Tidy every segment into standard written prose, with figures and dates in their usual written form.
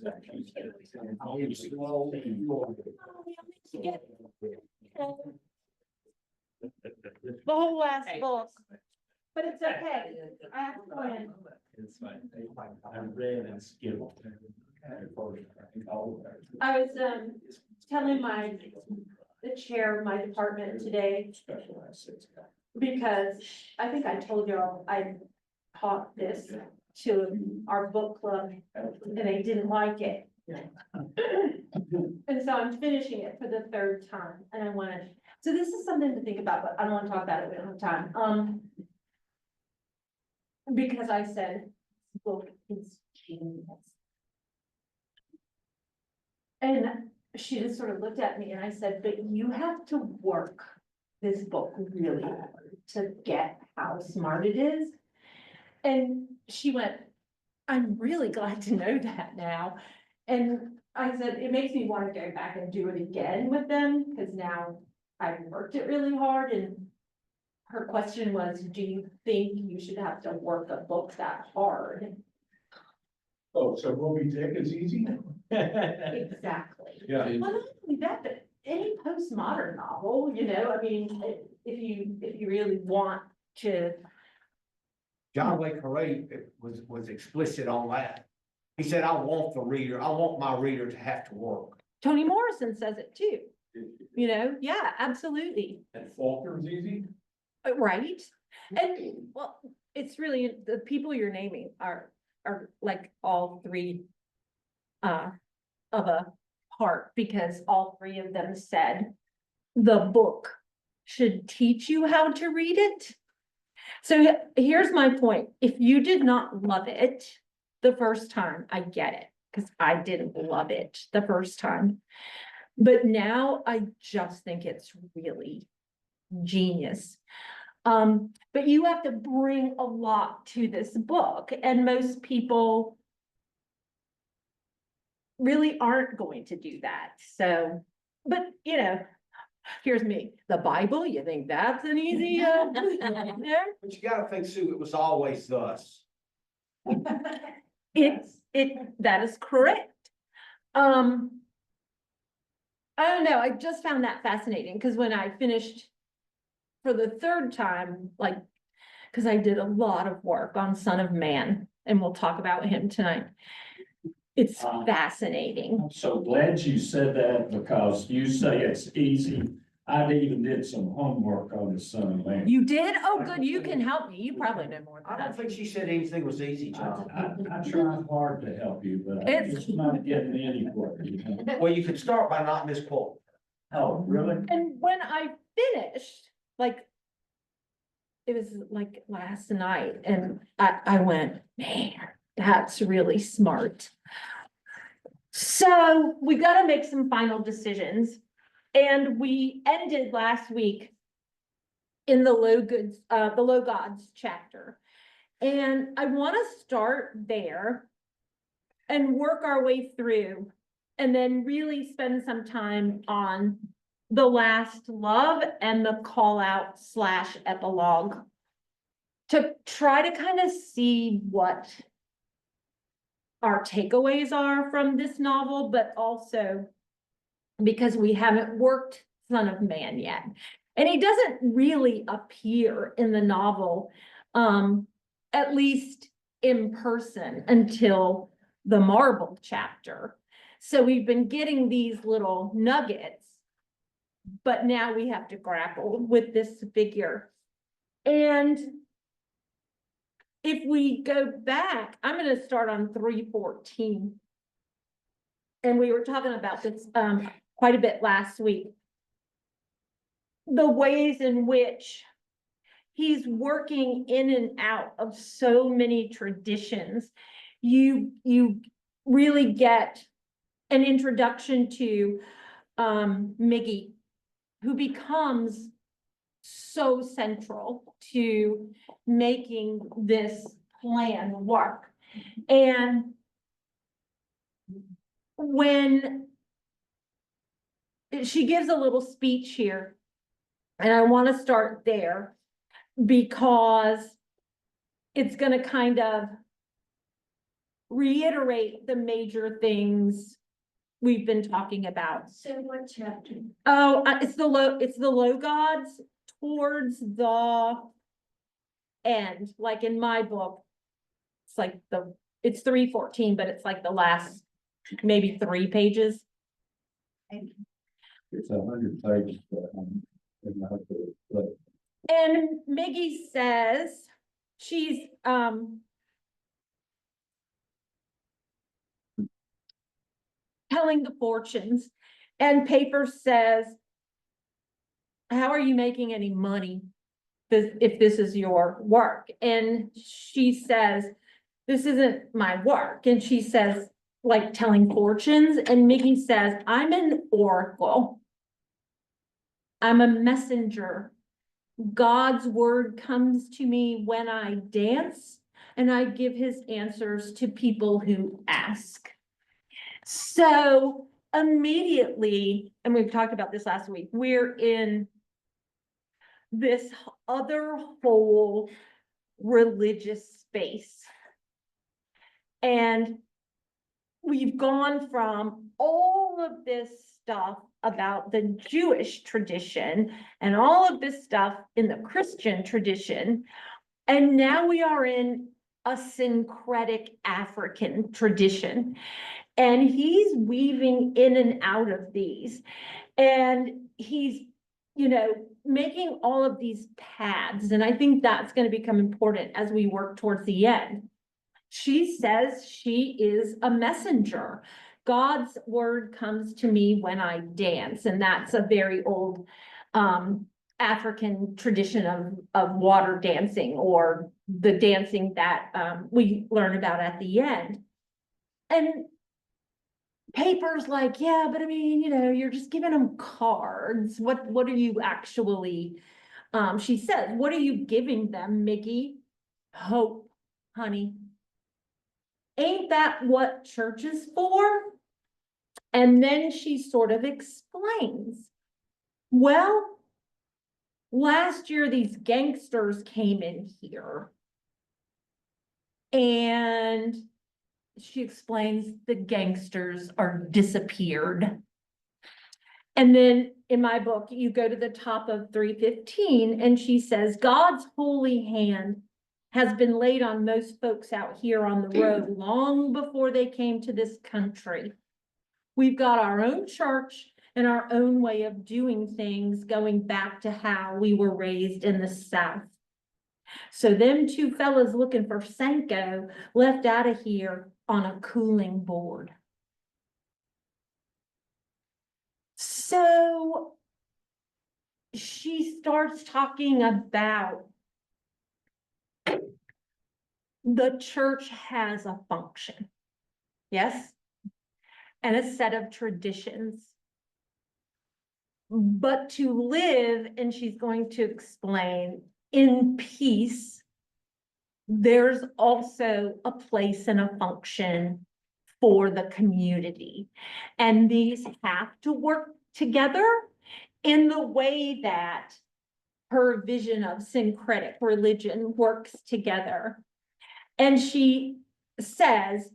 The whole last book, but it's okay. I have to go in. It's fine. I read and skipped. I was telling the chair of my department today, because I think I told y'all I taught this to our book club and they didn't like it. And so I'm finishing it for the third time and I wanted, so this is something to think about, but I don't want to talk about it, we don't have time. Because I said, this book is genius. And she just sort of looked at me and I said, but you have to work this book really hard to get how smart it is. And she went, I'm really glad to know that now. And I said, it makes me want to go back and do it again with them, because now I've worked it really hard. And her question was, do you think you should have to work a book that hard? Oh, so Moby Dick is easy? Exactly. Yeah. Well, not only that, but any postmodern novel, you know, I mean, if you really want to. John Le Carre was explicit on that. He said, I want my reader to have to work. Toni Morrison says it too, you know, yeah, absolutely. And Faulkner's easy? Right, and well, it's really, the people you're naming are like all three of a part, because all three of them said the book should teach you how to read it. So here's my point. If you did not love it the first time, I get it, because I didn't love it the first time. But now I just think it's really genius. But you have to bring a lot to this book, and most people really aren't going to do that. So, but you know, here's me, the Bible, you think that's an easy, yeah? But you gotta think, Sue, it was always thus. That is correct. I don't know, I just found that fascinating, because when I finished for the third time, like, because I did a lot of work on Son of Man, and we'll talk about him tonight. It's fascinating. I'm so glad you said that, because you say it's easy. I even did some homework on the Son of Man. You did? Oh, good, you can help me. You probably know more I than don't that. think she said anything was easy, John. I tried hard to help you, but I'm It's- just not getting anywhere, you know? Well, you could start by not misquoting. Oh, really? And when I finished, like, it was like last night, and I went, man, that's really smart. So we gotta make some final decisions. And we ended last week in the low gods chapter. And I want to start there and work our way through, and then really spend some time on the last love and the call out / epilogue, to try to kind of see what our takeaways are from this novel, but also because we haven't worked Son of Man yet. And he doesn't really appear in the novel, at least in person, until the Marble chapter. So we've been getting these little nuggets, but now we have to grapple with this figure. And if we go back, I'm going to start on 3:14. And we were talking about this quite a bit last week. The ways in which he's working in and out of so many traditions. You really get an introduction to Miggy, who becomes so central to making this plan work. And when she gives a little speech here, and I want to start there because it's going to kind of reiterate the major things we've been talking about. So what chapter? Oh, it's the low gods towards the end, like in my book. It's like it's 314, but it's like the last maybe 3 pages. It's 100 pages. But And Miggy says she's telling the fortunes, and Paper says, how are you making any money if this is your work? And she says, this isn't my work. And she says, like telling fortunes, and Miggy says, I'm an oracle. I'm a messenger. God's word comes to me when I dance, and I give his answers to people who ask. So immediately, and we've talked about this last week, we're in this other whole religious space. And we've gone from all of this stuff about the Jewish tradition and all of this stuff in the Christian tradition. And now we are in a syncretic African tradition. And he's weaving in and out of these. And he's, making all of these paths. And I think that's going to become important as we work towards the end. She says she is a messenger. God's word comes to me when I dance. And that's a very old African tradition of water dancing, or the dancing that we learn about at the end. And Paper's like, yeah, but I mean, you're just giving them cards. What are you actually, she says, what are you giving them, Miggy? Hope, honey. Ain't that what church is for? And then she sort of explains, well, last year these gangsters came in here, and she explains the gangsters are disappeared. And then in my book, you go to the top of 315, and she says, God's holy hand has been laid on most folks out here on the road long before they came to this country. We've got our own church and our own way of doing things, going back to how we were raised in the South. So them 2 fellas looking for Senko left out of here on a cooling board. So she starts talking about the church has a function, yes, and a set of traditions. But to live, and she's going to explain, in peace, there's also a place and a function for the community. And these have to work together in the way that her vision of syncretic religion works together. And she says,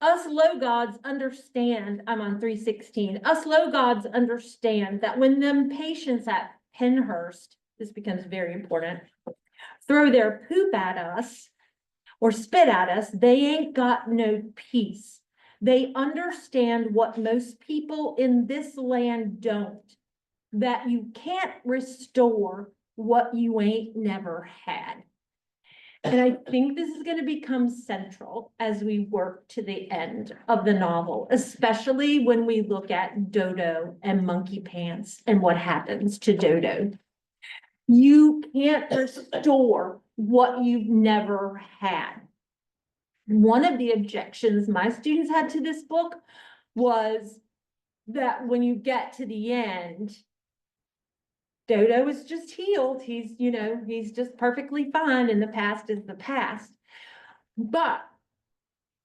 us low gods understand, I'm on 316, us low gods understand that when them patients at Penhurst, this becomes very important, throw their poop at us or spit at us, they ain't got no peace. They understand what most people in this land don't, that you can't restore what you ain't never had. And I think this is going to become central as we work to the end of the novel, especially when we look at Dodo and Monkey Pants and what happens to Dodo. You can't restore what you've never had. One of the objections my students had to this book was that when you get to the end, Dodo is just healed. He's just perfectly fine, and the past is the past. But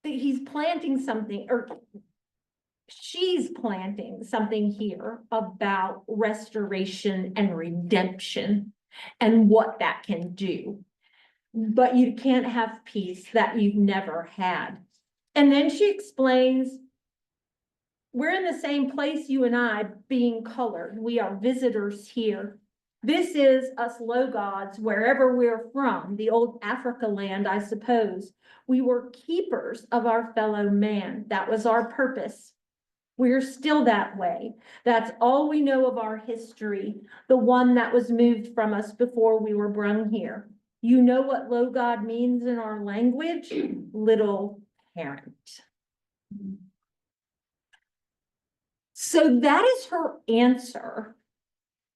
he's planting something, or she's planting something here about restoration and redemption and what that can do. but you can't have peace that you've never had. And then she explains, we're in the same place, you and I, being colored. We are visitors here. This is us low gods, wherever we're from, the old Africa land, I suppose. We were keepers of our fellow man. That was our purpose. We're still that way. That's all we know of our history, the one that was moved from us before we were brung here. You know what low god means in our language? Little parent. So that is her answer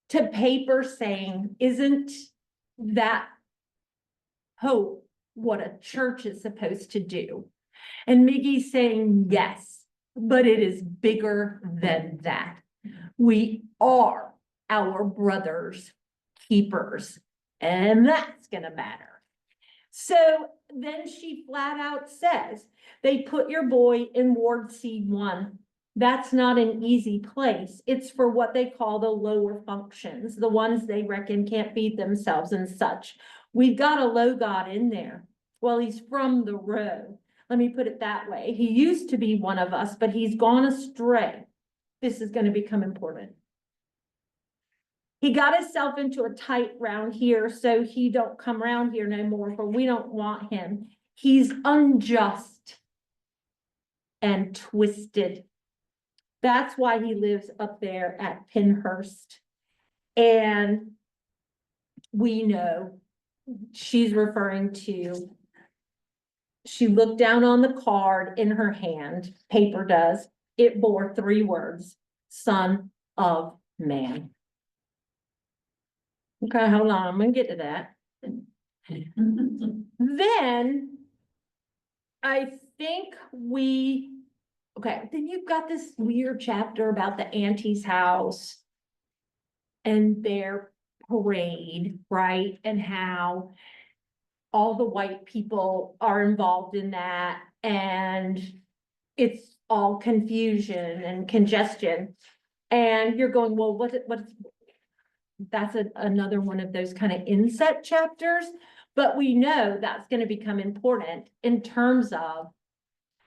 to paper saying, isn't that hope what a church is supposed to do? And Miggy's saying, yes, but it is bigger than that. We are our brother's keepers, and that's gonna matter. So then she flat out says, they put your boy in Ward C1. That's not an easy place. It's for what they call the lower functions, the ones they reckon can't feed themselves and such. We've got a low god in there. Well, he's from the row. Let me put it that way. He used to be one of us, but he's gone astray. This is going to become important. He got himself into a tight round here, so he don't come around here no more, for we don't want him. He's unjust and twisted. That's why he lives up there at Pinhurst. And we know she's referring to, she looked down on the card in her hand, paper does, it bore 3 words, Son of Man. Okay, hold on, I'm gonna get to that. Then I think then you've got this weird chapter about the auntie's house and their parade, right? And how all the white people are involved in that, and it's all confusion and congestion. And you're going, well, what's that's another one of those kind of inset chapters, but we know that's going to become important in terms of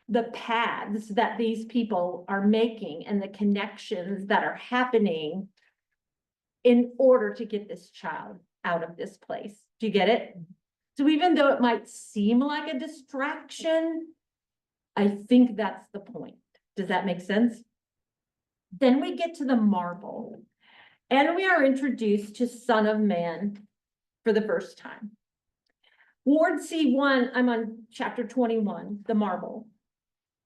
the paths that these people are making and the connections that are happening in order to get this child out of this place. Do you get it? So even though it might seem like a distraction, I think that's the point. Does that make sense? Then we get to the marble, and we are introduced to Son of Man for the first time. Ward C1, I'm on chapter 21, the marble.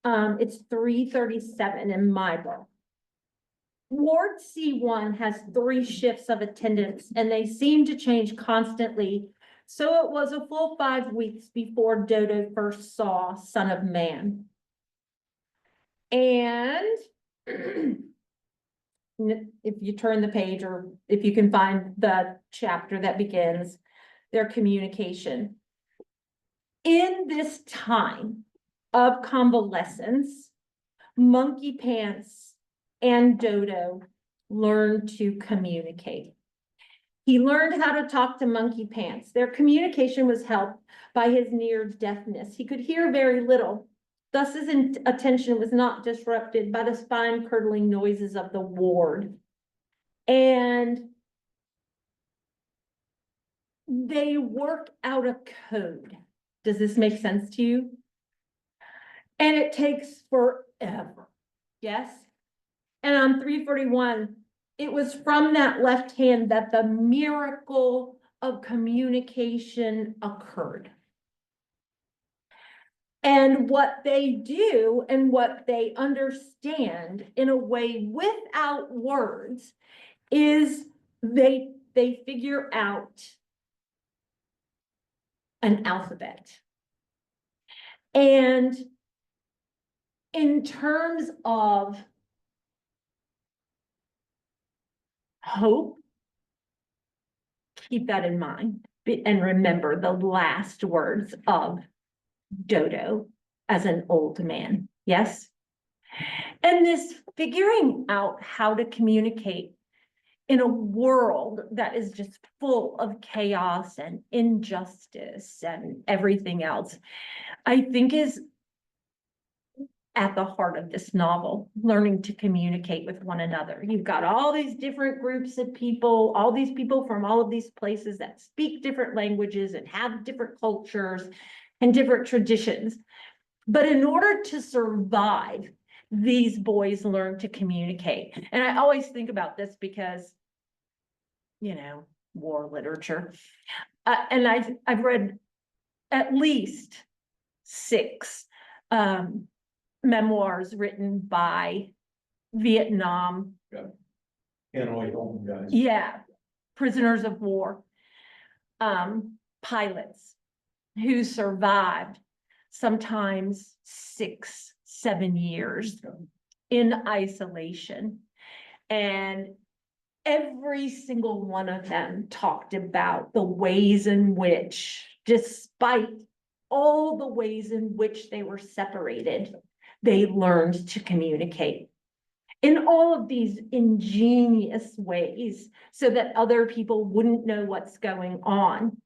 It's 337 in my book. Ward C1 has 3 shifts of attendance, and they seem to change constantly. So it was a full 5 weeks before Dodo first saw Son of Man. And if you turn the page, or if you can find the chapter that begins their communication. In this time of convalescence, Monkey Pants and Dodo learned to communicate. He learned how to talk to Monkey Pants. Their communication was helped by his near deafness. He could hear very little. Thus, his attention was not disrupted by the spine-curdling noises of the ward. And they work out a code. Does this make sense to you? And it takes forever. Yes? And on 341, it was from that left hand that the miracle of communication occurred. And what they do and what they understand in a way without words is they figure out an alphabet. And in terms of hope, keep that in mind and remember the last words of Dodo as an old man. Yes. And this figuring out how to communicate in a world that is just full of chaos and injustice and everything else, I think is at the heart of this novel, learning to communicate with one another. You've got all these different groups of people, all these people from all of these places that speak different languages and have different cultures and different traditions. But in order to survive, these boys learn to communicate. And I always think about this because, you know, war literature. And I've read at least 6 memoirs written by Vietnam, Hanoi home guys. yeah, prisoners of war, pilots who survived sometimes 6, 7 years in isolation. And every single one of them talked about the ways in which, despite all the ways in which they were separated, they learned to communicate in all of these ingenious ways so that other people wouldn't know what's going on.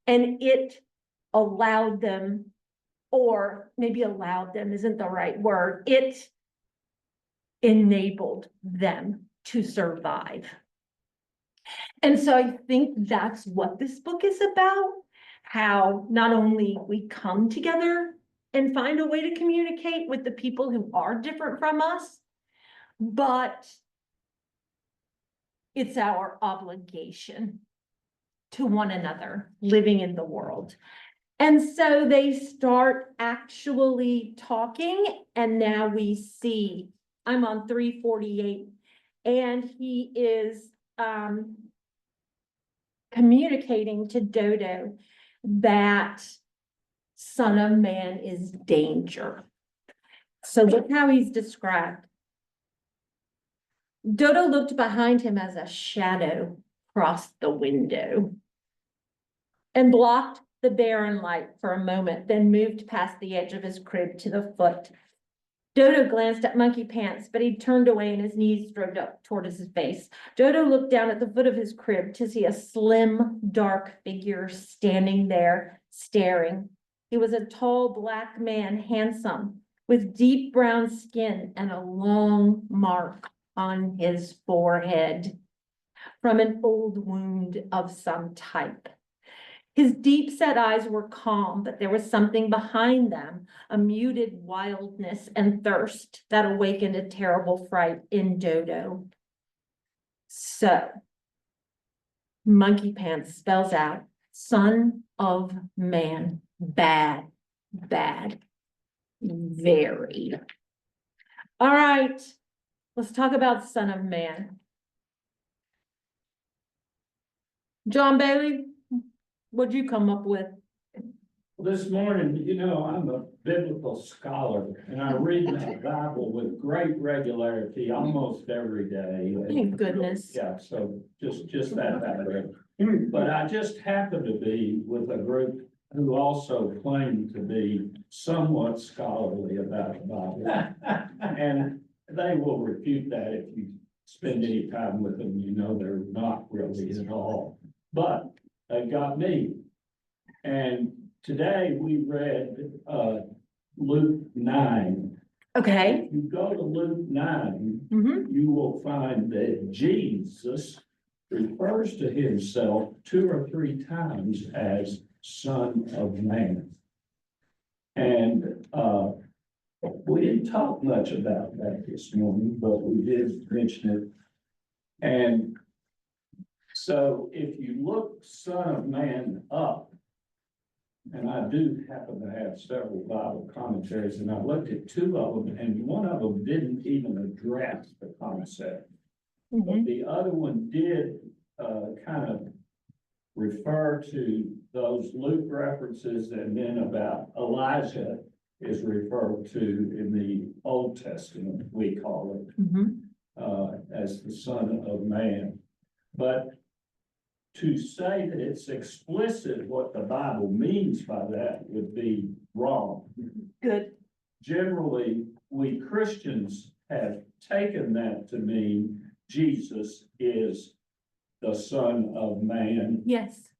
And it allowed them, or maybe allowed them isn't the right word, it enabled them to survive. And so I think that's what this book is about, how not only we come together and find a way to communicate with the people who are different from us, but it's our obligation to one another living in the world. And so they start actually talking, and now we see, I'm on 348, and he is communicating to Dodo that Son of Man is danger. So look how he's described. Dodo looked behind him as a shadow crossed the window and blocked the barren light for a moment, then moved past the edge of his crib to the foot. Dodo glanced at Monkey Pants, but he turned away and his knees strode up toward his face. Dodo looked down at the foot of his crib to see a slim, dark figure standing there, staring. He was a tall, black man, handsome, with deep brown skin and a long mark on his forehead from an old wound of some type. His deep-set eyes were calm, but there was something behind them, a muted wildness and thirst that awakened a terrible fright in Dodo. So, Monkey Pants spells out, Son of Man, bad, bad, very. All right, let's talk about Son of Man. John Bailey, what'd you come up with? This morning, you know, I'm a biblical scholar and I read my Bible with great regularity almost every day. Thank goodness. Yeah, so just that. But I just happen to be with a group who also claim to be somewhat scholarly about the Bible. And they will refute that if you spend any time with them, you know they're not really at all. But they got me. And today we read Luke 9. Okay. If you go to Luke 9, Mm-hmm. you will find that Jesus refers to himself 2 or 3 times as Son of Man. And we didn't talk much about that this morning, but we did mention it. And so if you look Son of Man up, and I do happen to have several Bible commentaries, and I looked at 2 of them, and one of them didn't even address the concept. But the other one did kind of refer to those Luke references, and then about Elijah is referred to in the Old Testament, we call it, as the Son of Man. But to say that it's explicit what the Bible means by that would be wrong. Good. Generally, we Christians have taken that to mean Jesus is the Son of Man. Yes,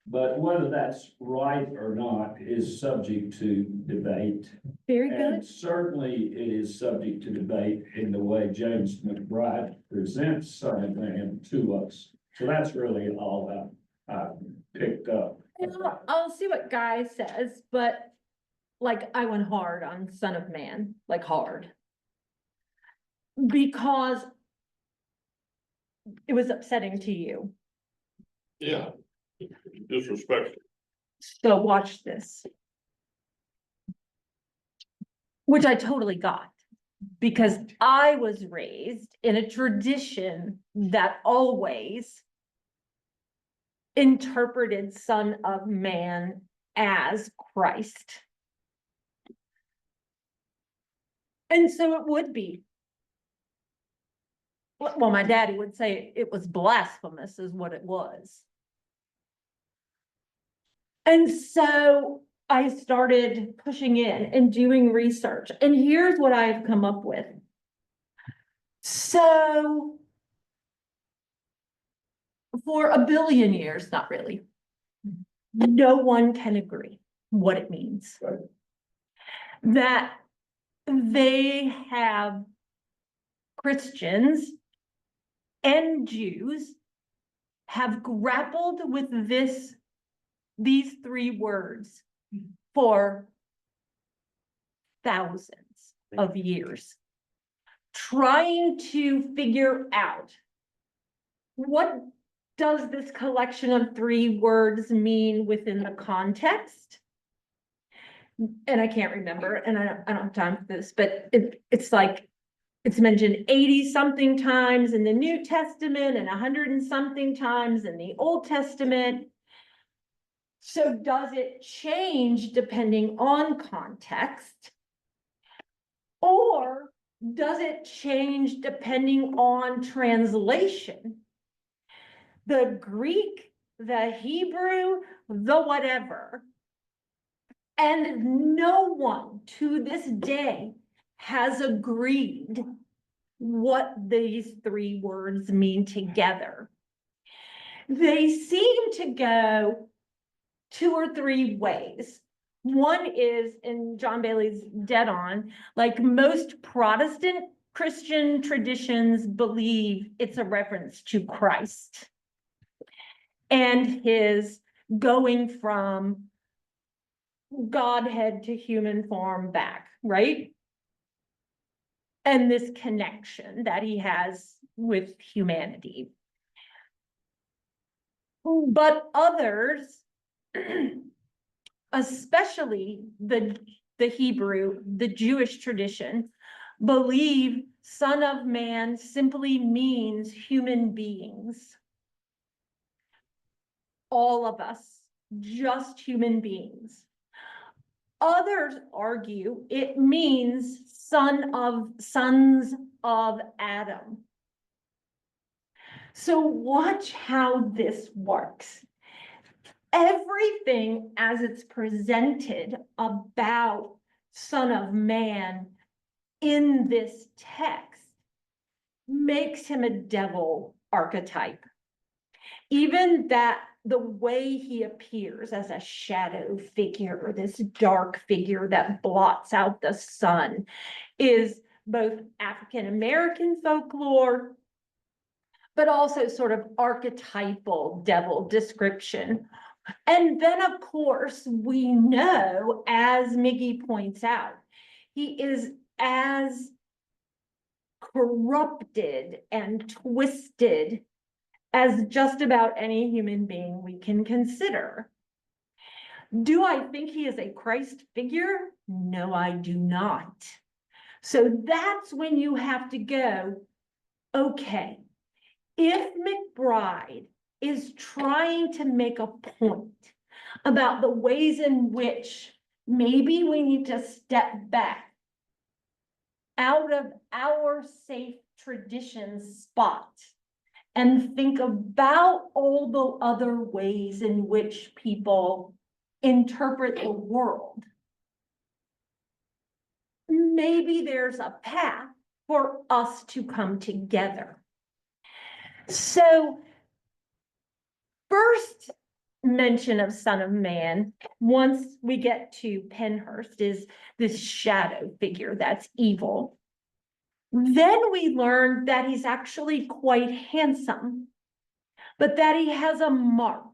But whether that's right or not is subject to debate. very And good. certainly it is subject to debate in the way James McBride presents Son of Man to us. So that's really all I picked up. And I'll see what Guy says, but like I went hard on Son of Man, like hard. Because it was upsetting to you. Yeah. Disrespectful. So watch this. Which I totally got, because I was raised in a tradition that always interpreted Son of Man as Christ. And so it would be. Well, my daddy would say it was blasphemous is what it was. And so I started pushing in and doing research, and here's what I've come up with. So for a billion years, not really, no one can agree what it means. Right. That they have Christians and Jews have grappled with these three words for thousands of years, trying to figure out what does this collection of three words mean within the context. And I can't remember, and I don't have time for this, but it's like, it's mentioned 80 something times in the New Testament and 100 and something times in the Old Testament. So does it change depending on context? Or does it change depending on translation? The Greek, the Hebrew, the whatever. And no one to this day has agreed what these three words mean together. They seem to go two or three ways. One is, and John Bailey's dead on, like most Protestant Christian traditions believe it's a reference to Christ and his going from Godhead to human form back, right? And this connection that he has with humanity. But others, especially the Hebrew, the Jewish tradition, believe Son of Man simply means human beings. All of us, just human beings. Others argue it means sons of Adam. So watch how this works. Everything as it's presented about Son of Man in this text makes him a devil archetype. Even that the way he appears as a shadow figure, or this dark figure that blots out the sun, is both African American folklore, but also sort of archetypal devil description. And then, of course, we know, as Miggy points out, he is as corrupted and twisted as just about any human being we can consider. Do I think he is a Christ figure? No, I do not. So that's when you have to go, okay, if McBride is trying to make a point about the ways in which maybe we need to step back out of our safe tradition spot and think about all the other ways in which people interpret the world, maybe there's a path for us to come together. So first mention of Son of Man, once we get to Penhurst, is this shadow figure that's evil. Then we learn that he's actually quite handsome, but that he has a mark.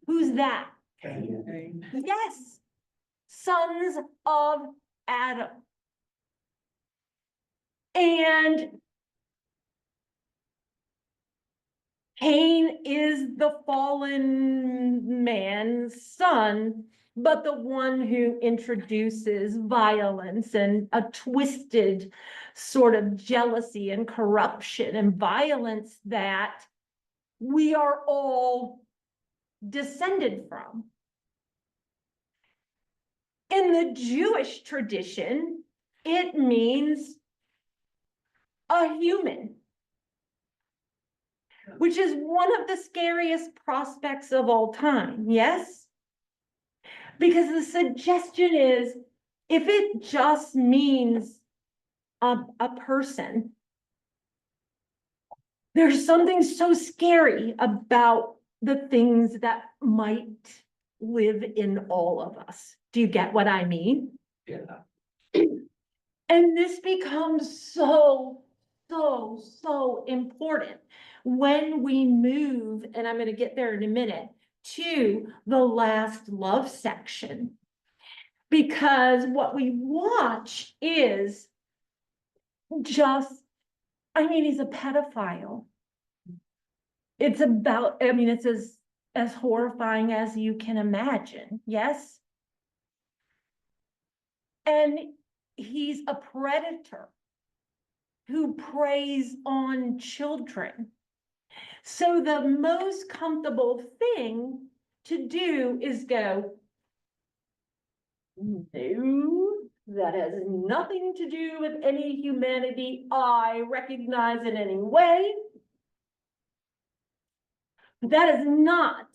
Who's that? Yes, sons of Adam. And Cain is the fallen man's son, but the one who introduces violence and a twisted sort of jealousy and corruption and violence that we are all descended from. In the Jewish tradition, it means a human, which is one of the scariest prospects of all time, yes? Because the suggestion is, if it just means a person, there's something so scary about the things that might live in all of us. Do you get what I mean? Yeah. And this becomes so important when we move, and I'm going to get there in a minute, to the last love section. Because what we watch is just, I mean, he's a pedophile. It's about, I mean, it's as horrifying as you can imagine, yes? And he's a predator who preys on children. So the most comfortable thing to do is go, no, that has nothing to do with any humanity I recognize in any way. That is not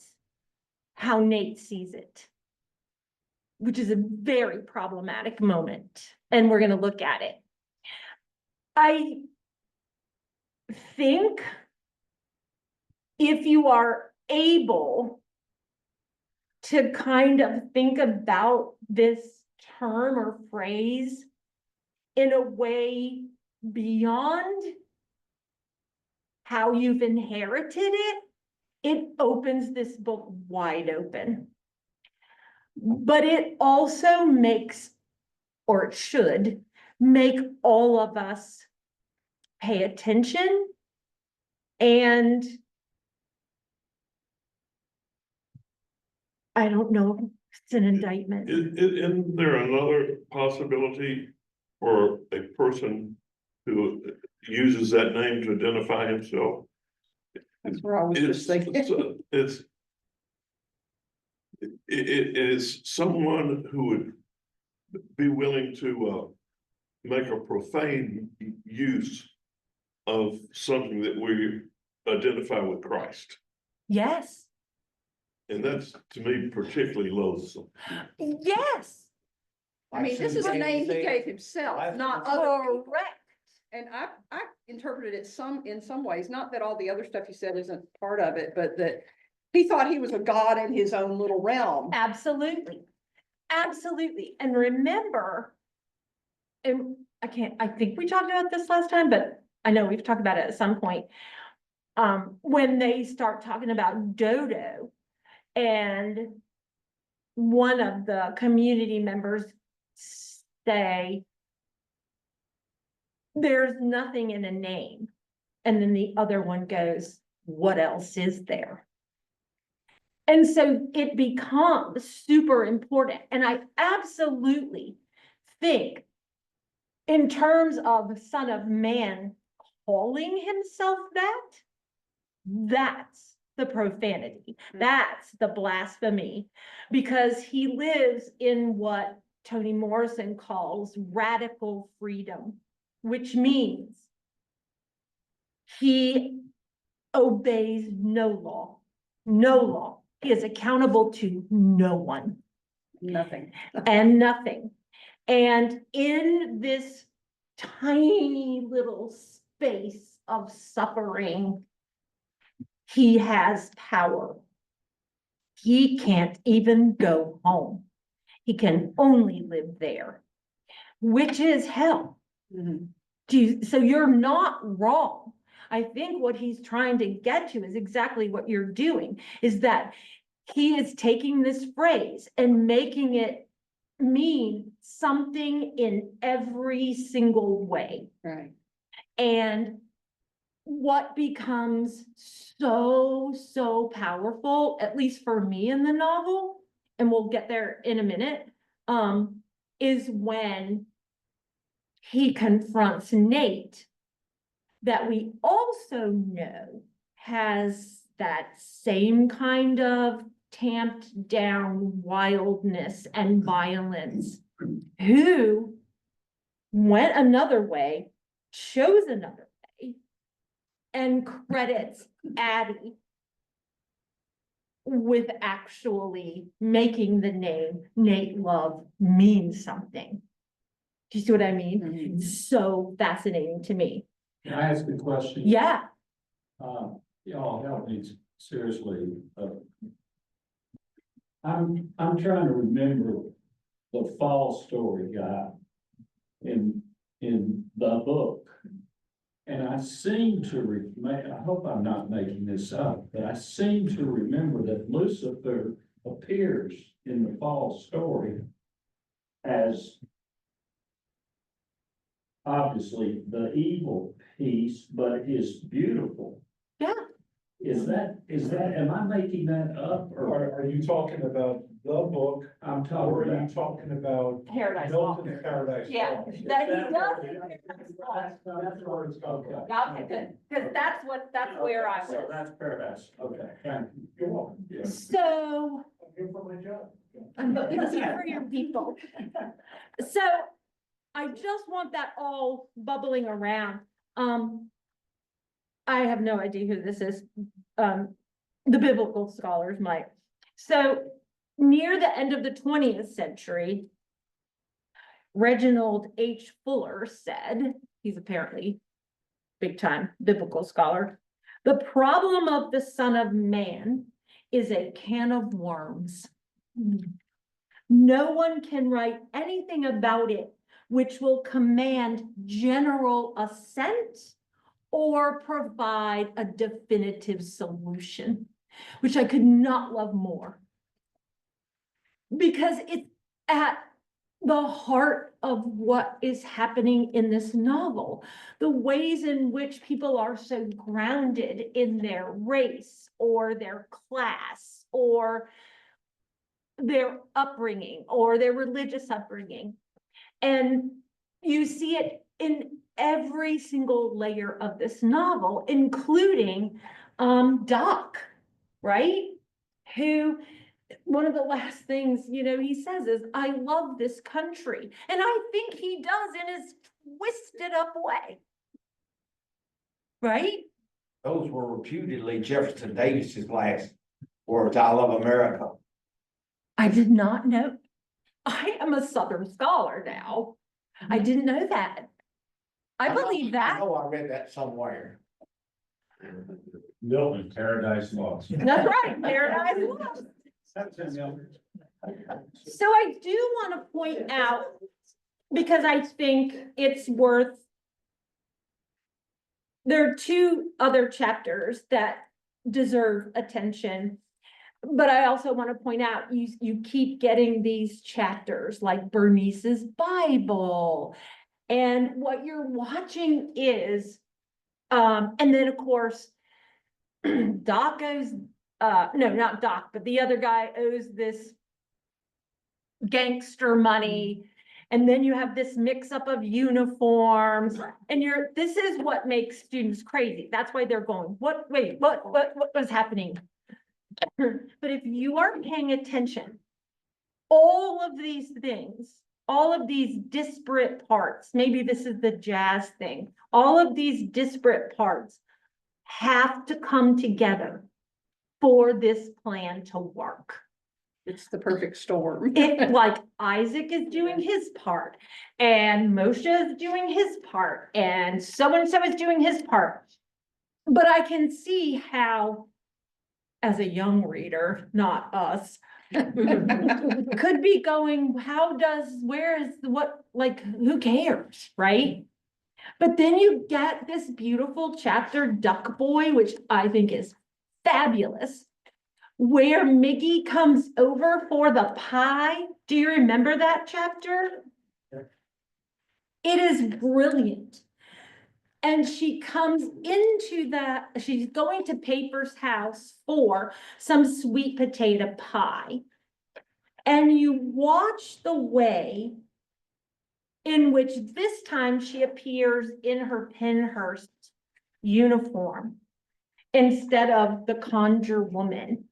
how Nate sees it, which is a very problematic moment, and we're going to look at it. I think if you are able to kind of think about this term or phrase in a way beyond how you've inherited it, it opens this book wide open. But it also makes, or it should, make all of us pay attention and I don't know if it's an indictment. Isn't there another possibility for a person who uses that name to identify himself? That's where I was just thinking. It is someone who would be willing to make a profane use of something that we identify with Christ. Yes. And that's, to me, particularly loathsome. Yes. I mean, this is a name he gave himself, not other people. Correct. And I interpreted it in some ways, not that all the other stuff he said isn't part of it, but that he thought he was a god in his own little realm. Absolutely. Absolutely. And remember, and I think we talked about this last time, but I know we've talked about it at some point. When they start talking about Dodo, and one of the community members say, there's nothing in a name. And then the other one goes, what else is there? And so it becomes super important. And I absolutely think in terms of Son of Man calling himself that, that's the profanity. That's the blasphemy, because he lives in what Toni Morrison calls radical freedom, which means he obeys no law, no law. He is accountable to no one. Nothing. And nothing. And in this tiny little space of suffering, he has power. He can't even go home. He can only live there, which is hell. Mhm. So you're not wrong. I think what he's trying to get to is exactly what you're doing, is that he is taking this phrase and making it mean something in every single way. Right. And what becomes so powerful, at least for me in the novel, and we'll get there in a minute, is when he confronts Nate, that we also know has that same kind of tamped down wildness and violence, who went another way, chose another way, and credits Addie with actually making the name Nate Love mean something. Do you see what I mean? Mhm. It's so fascinating to me. Can I ask a question? Yeah, Y'all help me seriously. I'm trying to remember the fall story guy in the book. And I seem to I hope I'm not making this up, but I seem to remember that Lucifer appears in the fall story as obviously the evil piece, but is beautiful. yeah. Is that, am I making that up or Are you talking about the book, I'm or talking are you about? talking about Paradise Milton's Paradise Yeah, Lost? that he does. That's where it's going. Okay, good, because that's where I So was. that's paradise, okay, thank you. You're welcome. Yeah. So, I'm here for my job. I'm busy for your people. So, I just want that all bubbling around. I have no idea who this is. The biblical scholars might. So, near the end of the 20th century, Reginald H. Fuller said, he's apparently big time biblical scholar, the problem of the Son of Man is a can of worms. No one can write anything about it which will command general assent or provide a definitive solution, which I could not love more. Because it's at the heart of what is happening in this novel, the ways in which people are so grounded in their race or their class or their upbringing or their religious upbringing. And you see it in every single layer of this novel, including Doc, right? Who, one of the last things, he says is, I love this country. And I think he does in his twisted up way. Right? Those were reputedly Jefferson Davis's last words, I love America. I did not know. I am a Southern scholar now. I didn't know that. I believe I that. know I read that somewhere. Milton, Paradise Lost. That's right, Paradise Lost. So I do want to point out, because I think it's worth, there are two other chapters that deserve attention. But I also want to point out, you keep getting these chapters like Bernice's Bible. And what you're watching is, and then of course, Doc owes, no, not Doc, but the other guy owes this gangster money. And then you have this mix up of uniforms and this is what makes students crazy. That's why they're going, what was happening? But if you are paying attention, all of these things, all of these disparate parts, maybe this is the jazz thing, all of these disparate parts have to come together for this plan to work. It's the perfect storm. It, like Isaac is doing his part and Moshe is doing his part and so is doing his part. But I can see how as a young reader, not us, could be going, where is, what, like, who cares, right? But then you get this beautiful chapter, Duck Boy, which I think is fabulous, where Miggy comes over for the pie. Do you remember that chapter? It is brilliant. And she comes into she's going to Paper's house for some sweet potato pie. And you watch the way in which this time she appears in her Penhurst uniform instead of the conjure woman.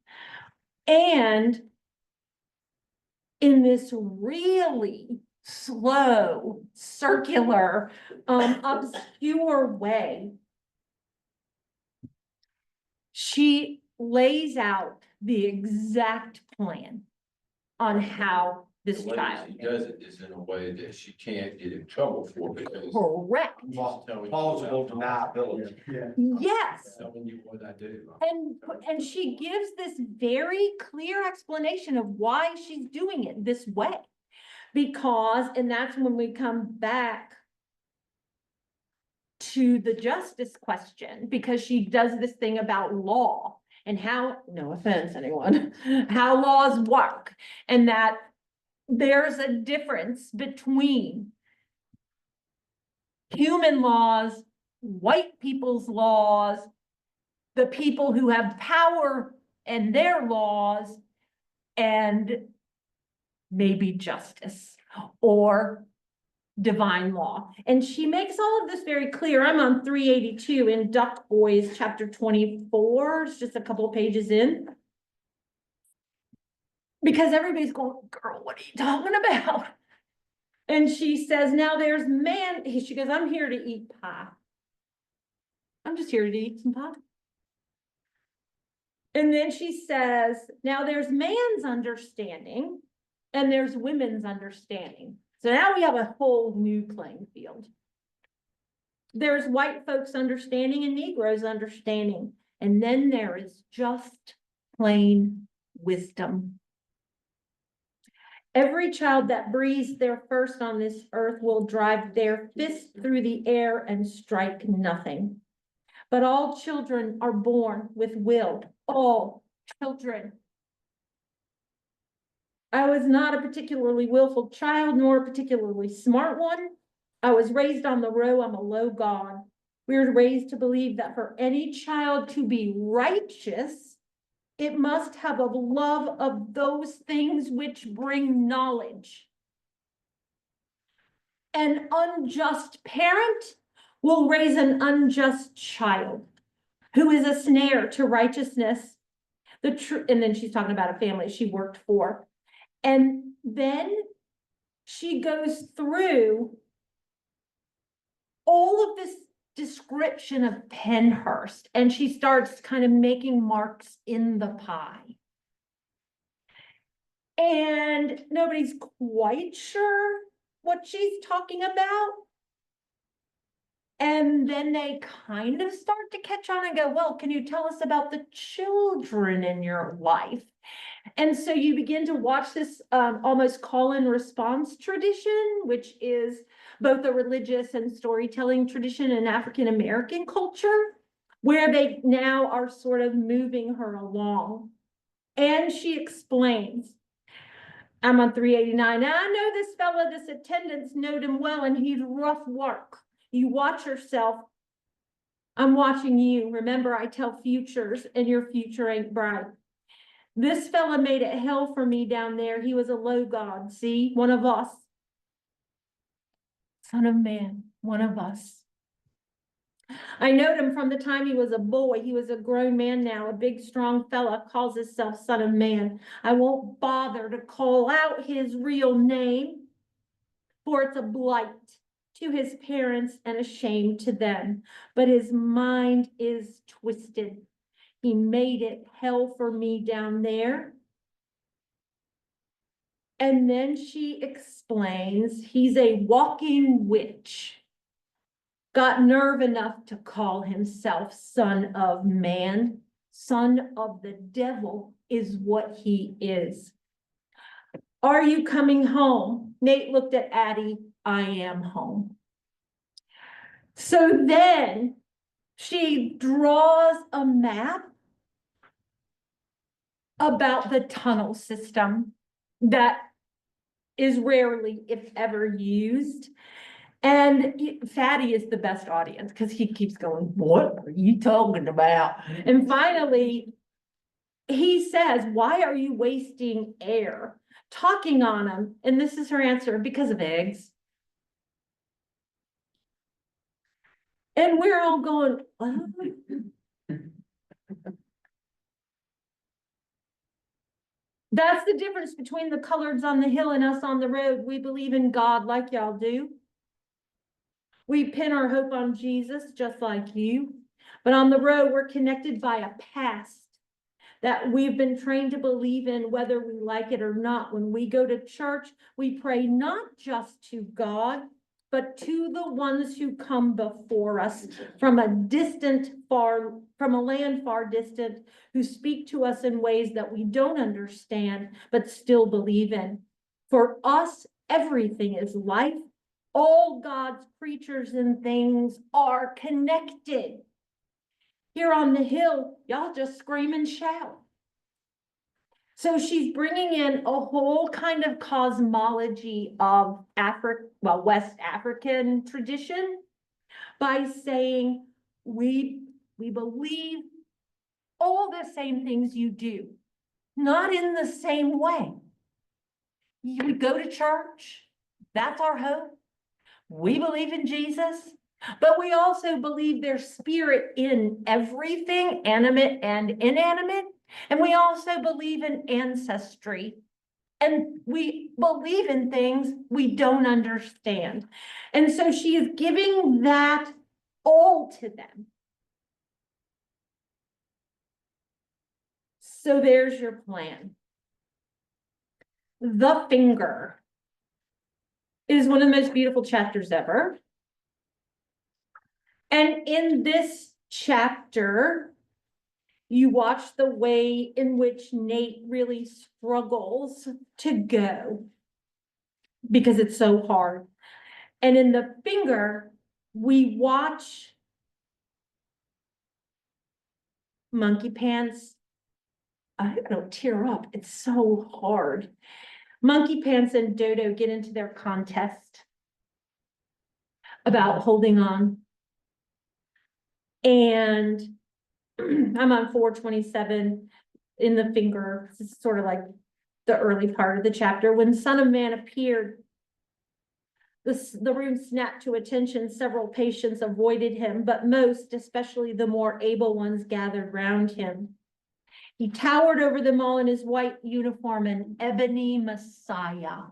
And in this really slow, circular, obscure way, she lays out the exact plan on how this The way child. she does it is in a way that she can't get in trouble for because. Correct. she's telling you Plausible about- deniability. Yeah. Yes. Telling you what I do. And she gives this very clear explanation of why she's doing it this way. Because, and that's when we come back to the justice question, because she does this thing about law and how, no offense, anyone, how laws work, and that there's a difference between human laws, white people's laws, the people who have power and their laws, and maybe justice or divine law. And she makes all of this very clear. I'm on 382 in Duck Boys, chapter 24. It's just a couple of pages in. Because everybody's going, girl, what are you talking about? And she says, now there's man. She goes, I'm here to eat pie. I'm just here to eat some pie. And then she says, now there's man's understanding and there's women's understanding. So now we have a whole new playing field. There's white folks' understanding and Negroes' understanding. And then there is just plain wisdom. Every child that breathes their first on this earth will drive their fist through the air and strike nothing. But all children are born with will. All children. I was not a particularly willful child, nor a particularly smart one. I was raised on the row, I'm a low God. We were raised to believe that for any child to be righteous, it must have a love of those things which bring knowledge. An unjust parent will raise an unjust child who is a snare to righteousness. And then she's talking about a family she worked for. And then she goes through all of this description of Penhurst, and she starts kind of making marks in the pie. And nobody's quite sure what she's talking about. And then they kind of start to catch on and go, well, can you tell us about the children in your life? And so you begin to watch this almost call and response tradition, which is both a religious and storytelling tradition in African American culture, where they now are sort of moving her along. And she explains, I'm on 389. Now, I know this fella, this attendance knowed him well, and he's rough work. You watch yourself. I'm watching you. Remember, I tell futures, and your future ain't bright. This fella made it hell for me down there. He was a low God, see? One of us. Son of man, one of us. I knowed him from the time he was a boy. He was a grown man now, a big, strong fella, calls himself son of man. I won't bother to call out his real name, for it's a blight to his parents and a shame to them. But his mind is twisted. He made it hell for me down there. And then she explains he's a walking witch. Got nerve enough to call himself son of man. son of the devil is what he is. Are you coming home? Nate looked at Addie. I am home. So then she draws a map about the tunnel system that is rarely, if ever, used. And Fatty is the best audience because he keeps going, what are you talking about? And finally, he says, why are you wasting air talking on him? And this is her answer, because of eggs. And we're all going, what? That's the difference between the coloreds on the hill and us on the road. We believe in God like y'all do. We pin our hope on Jesus just like you. But on the road, we're connected by a past that we've been trained to believe in, whether we like it or not. When we go to church, we pray not just to God, but to the ones who come before us from a land far distant, who speak to us in ways that we don't understand, but still believe in. For us, everything is life. All God's creatures and things are connected. Here on the hill, y'all just scream and shout. So she's bringing in a whole kind of cosmology of West African tradition by saying we believe all the same things you do, not in the same way. We go to church, that's our hope. We believe in Jesus, but we also believe there's spirit in everything, animate and inanimate. And we also believe in ancestry. And we believe in things we don't understand. And so she is giving that all to them. So there's your plan. The finger is one of the most beautiful chapters ever. And in this chapter, you watch the way in which Nate really struggles to go because it's so hard. And in the finger, we watch Monkey Pants. I don't tear up. It's so hard. Monkey Pants and Dodo get into their contest about holding on. And I'm on 427 in the finger. This is sort of like the early part of the chapter. When Son of Man appeared, the room snapped to attention. Several patients avoided him, but most, especially the more able ones, gathered round him. He towered over them all in his white uniform, an ebony Messiah,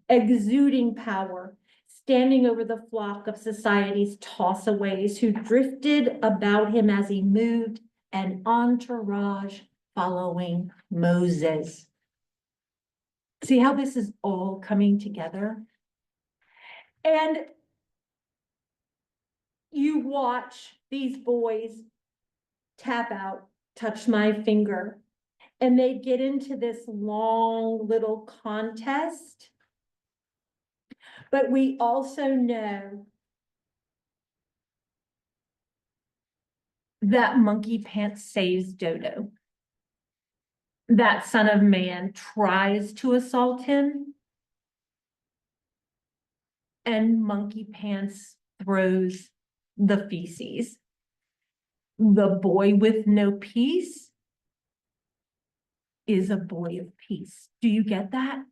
exuding power, standing over the flock of society's tossaways who drifted about him as he moved, an entourage following Moses. See how this is all coming together? And you watch these boys tap out, touch my finger, and they get into this long little contest. But we also know that Monkey Pants saves Dodo. That Son of Man tries to assault him, and Monkey Pants throws the feces. The boy with no peace is a boy of peace. Do you get that?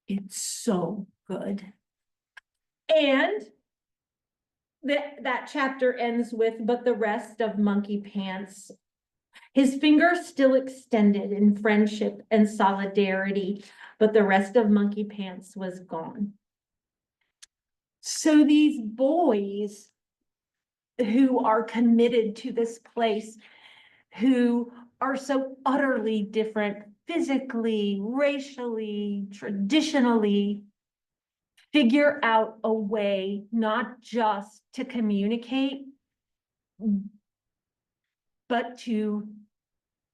It's so good. And that chapter ends with, but the rest of Monkey Pants, his finger still extended in friendship and solidarity, but the rest of Monkey Pants was gone. So these boys who are committed to this place, who are so utterly different physically, racially, traditionally, figure out a way not just to communicate, but to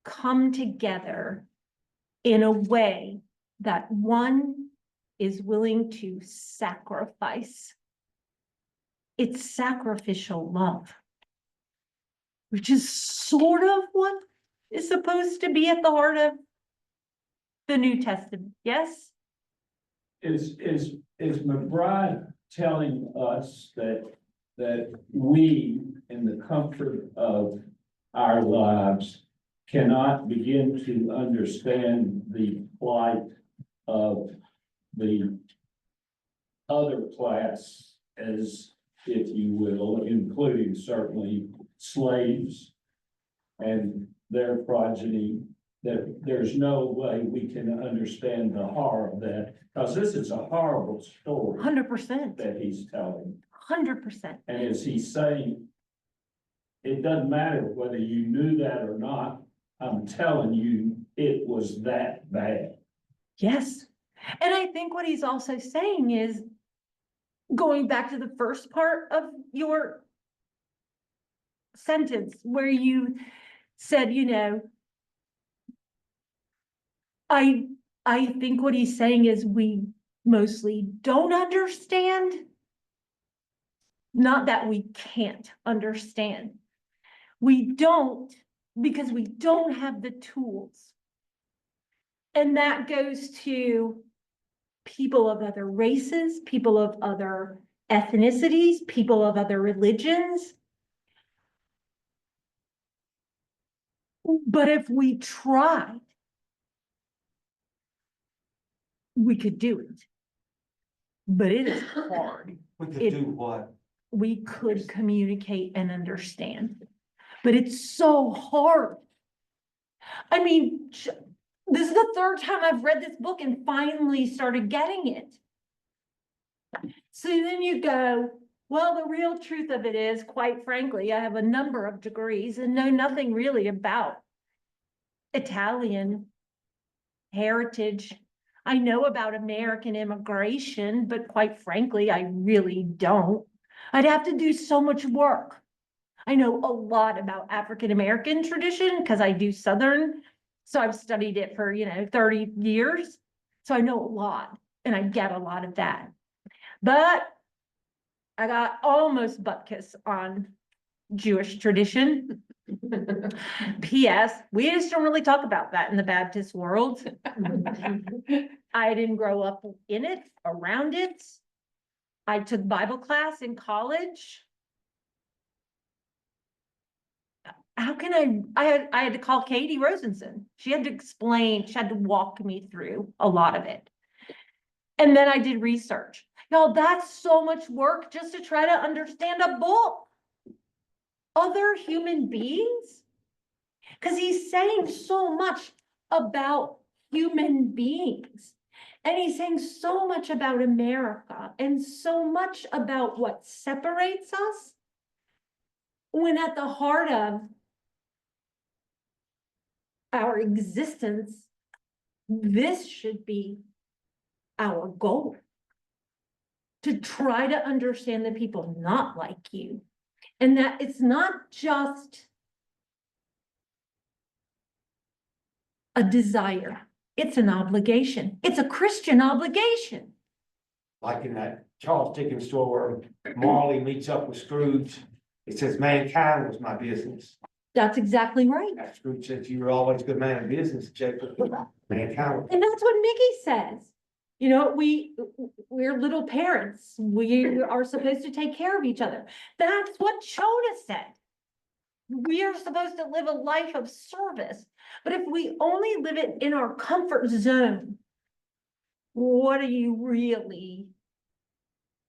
come together in a way that one is willing to sacrifice. It's sacrificial love, which is sort of what is supposed to be at the heart of the New Testament, yes? Is McBride telling us that we, in the comfort of our lives, cannot begin to understand the plight of the other class, as if you will, including certainly slaves and their progeny, that there's no way we can understand the horror of that, because this is a horrible story 100%, that he's telling. 100%. And is he saying, it doesn't matter whether you knew that or not, I'm telling you, it was that bad. Yes. And I think what he's also saying is, going back to the first part of your sentence where you said, you know, I think what he's saying is we mostly don't understand. Not that we can't understand. We don't, because we don't have the tools. And that goes to people of other races, people of other ethnicities, people of other religions. But if we tried, we could do it. But it is hard. We could It- do what? We could communicate and understand, but it's so hard. I mean, this is the third time I've read this book and finally started getting it. So then you go, well, the real truth of it is, quite frankly, I have a number of degrees and know nothing really about Italian heritage. I know about American immigration, but quite frankly, I really don't. I'd have to do so much work. I know a lot about African American tradition because I do Southern. So I've studied it for, 30 years. So I know a lot and I get a lot of that. But I got almost butt kiss on Jewish tradition. P.S. We just don't really talk about that in the Baptist world. I didn't grow up in it, around it. I took Bible class in college. How can I had to call Katie Rosenson. She had to explain, she had to walk me through a lot of it. And then I did research. Y'all, that's so much work just to try to understand a book. Other human beings? Because he's saying so much about human beings. And he's saying so much about America and so much about what separates us, when at the heart of our existence, this should be our goal. To try to understand the people not like you. And that it's not just a desire, it's an obligation. It's a Christian obligation. Like in that Charles Dickens store where Marley meets up with Scrooge. It says mankind was my business. That's exactly right. That Scrooge said, you were always a good man of business, Jacob. Mankind. And that's what Mickey says. We're little parents. We are supposed to take care of each other. That's what Choda said. We are supposed to live a life of service. But if we only live it in our comfort zone, what are you really?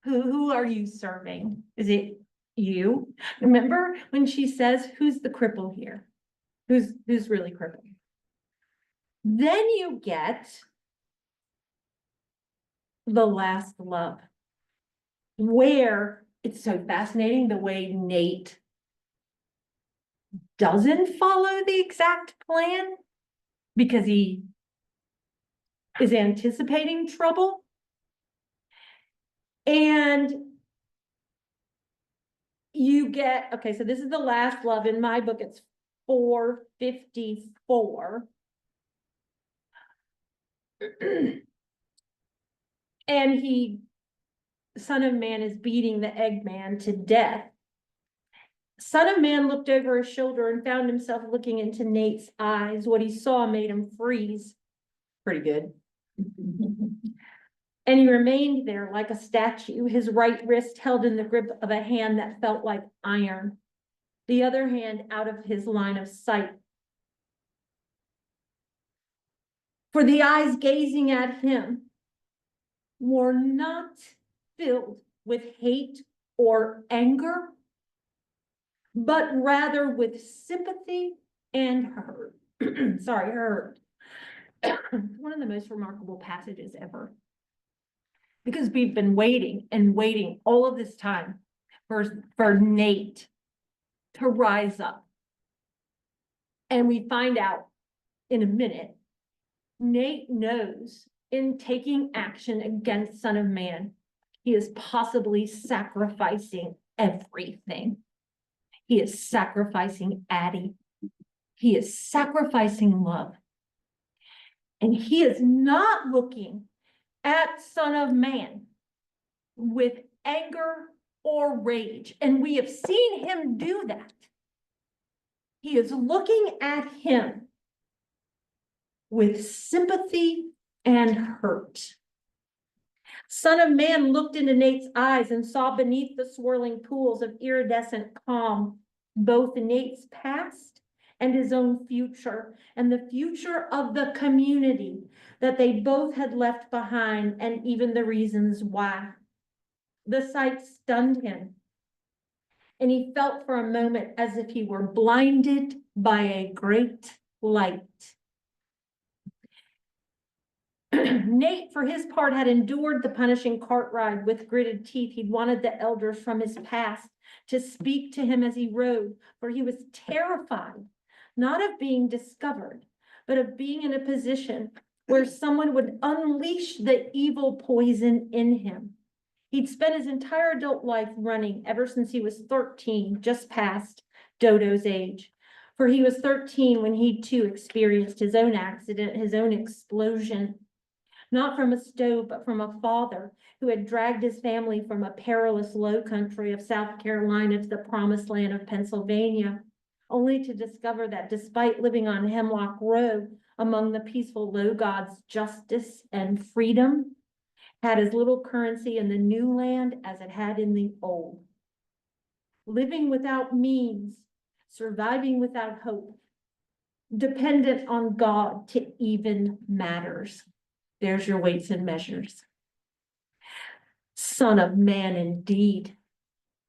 Who are you serving? Is it you? Remember when she says, who's the cripple here? Who's really crippled? Then you get the last love, where it's so fascinating the way Nate doesn't follow the exact plan because he is anticipating trouble. And you get, okay, so this is the last love. In my book, it's 4:54. And Son of Man is beating the Eggman to death. Son of Man looked over his shoulder and found himself looking into Nate's eyes. What he saw made him freeze. Pretty good. And he remained there like a statue, his right wrist held in the grip of a hand that felt like iron, the other hand out of his line of sight. For the eyes gazing at him were not filled with hate or anger, but rather with sympathy and hurt. Hurt. One of the most remarkable passages ever. Because we've been waiting and waiting all of this time for Nate to rise up. And we find out in a minute, Nate knows in taking action against Son of Man, he is possibly sacrificing everything. He is sacrificing Addie. He is sacrificing love. And he is not looking at Son of Man with anger or rage. And we have seen him do that. He is looking at him with sympathy and hurt. Son of Man looked into Nate's eyes and saw beneath the swirling pools of iridescent calm both Nate's past and his own future, and the future of the community that they both had left behind, and even the reasons why. The sight stunned him, and he felt for a moment as if he were blinded by a great light. Nate, for his part, had endured the punishing cart ride with gritted teeth. He'd wanted the elders from his past to speak to him as he rode, for he was terrified, not of being discovered, but of being in a position where someone would unleash the evil poison in him. He'd spent his entire adult life running ever since he was 13, just past Dodo's age. For he was 13 when he too experienced his own accident, his own explosion. Not from a stove, but from a father who had dragged his family from a perilous low country of South Carolina to the promised land of Pennsylvania, only to discover that despite living on Hemlock Row among the peaceful low gods, justice and freedom had as little currency in the new land as it had in the old. Living without means, surviving without hope, dependent on God to even matters. There's your weights and measures. Son of Man, indeed.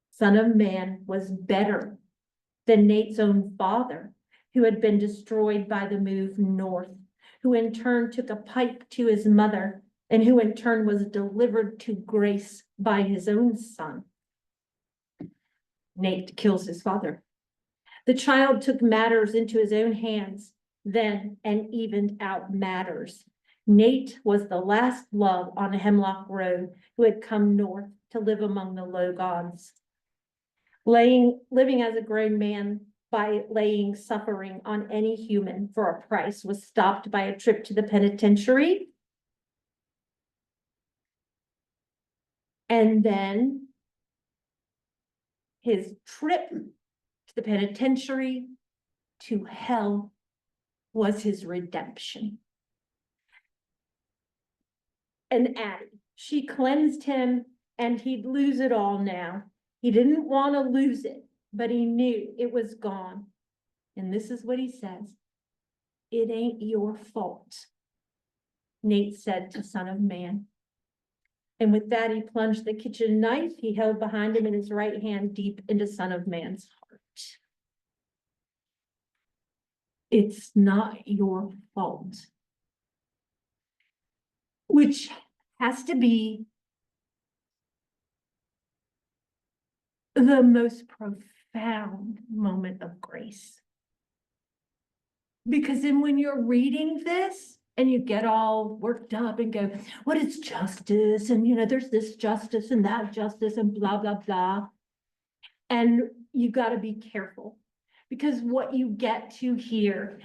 Son of Man was better than Nate's own father, who had been destroyed by the move north, who in turn took a pipe to his mother, and who in turn was delivered to grace by his own son. Nate kills his father. The child took matters into his own hands then and evened out matters. Nate was the last love on Hemlock Road who had come north to live among the low gods. Living as a grown man by laying suffering on any human for a price was stopped by a trip to the penitentiary. And then his trip to the penitentiary to hell was his redemption. And Addie, she cleansed him and he'd lose it all now. He didn't want to lose it, but he knew it was gone. And this is what he says. It ain't your fault, Nate said to Son of Man. And with that, he plunged the kitchen knife he held behind him in his right hand deep into Son of Man's heart. It's not your fault. Which has to be the most profound moment of grace. Because then when you're reading this and you get all worked up and go, what is justice? And there's this justice and that justice and blah, blah, blah. And you got to be careful Because what you get to hear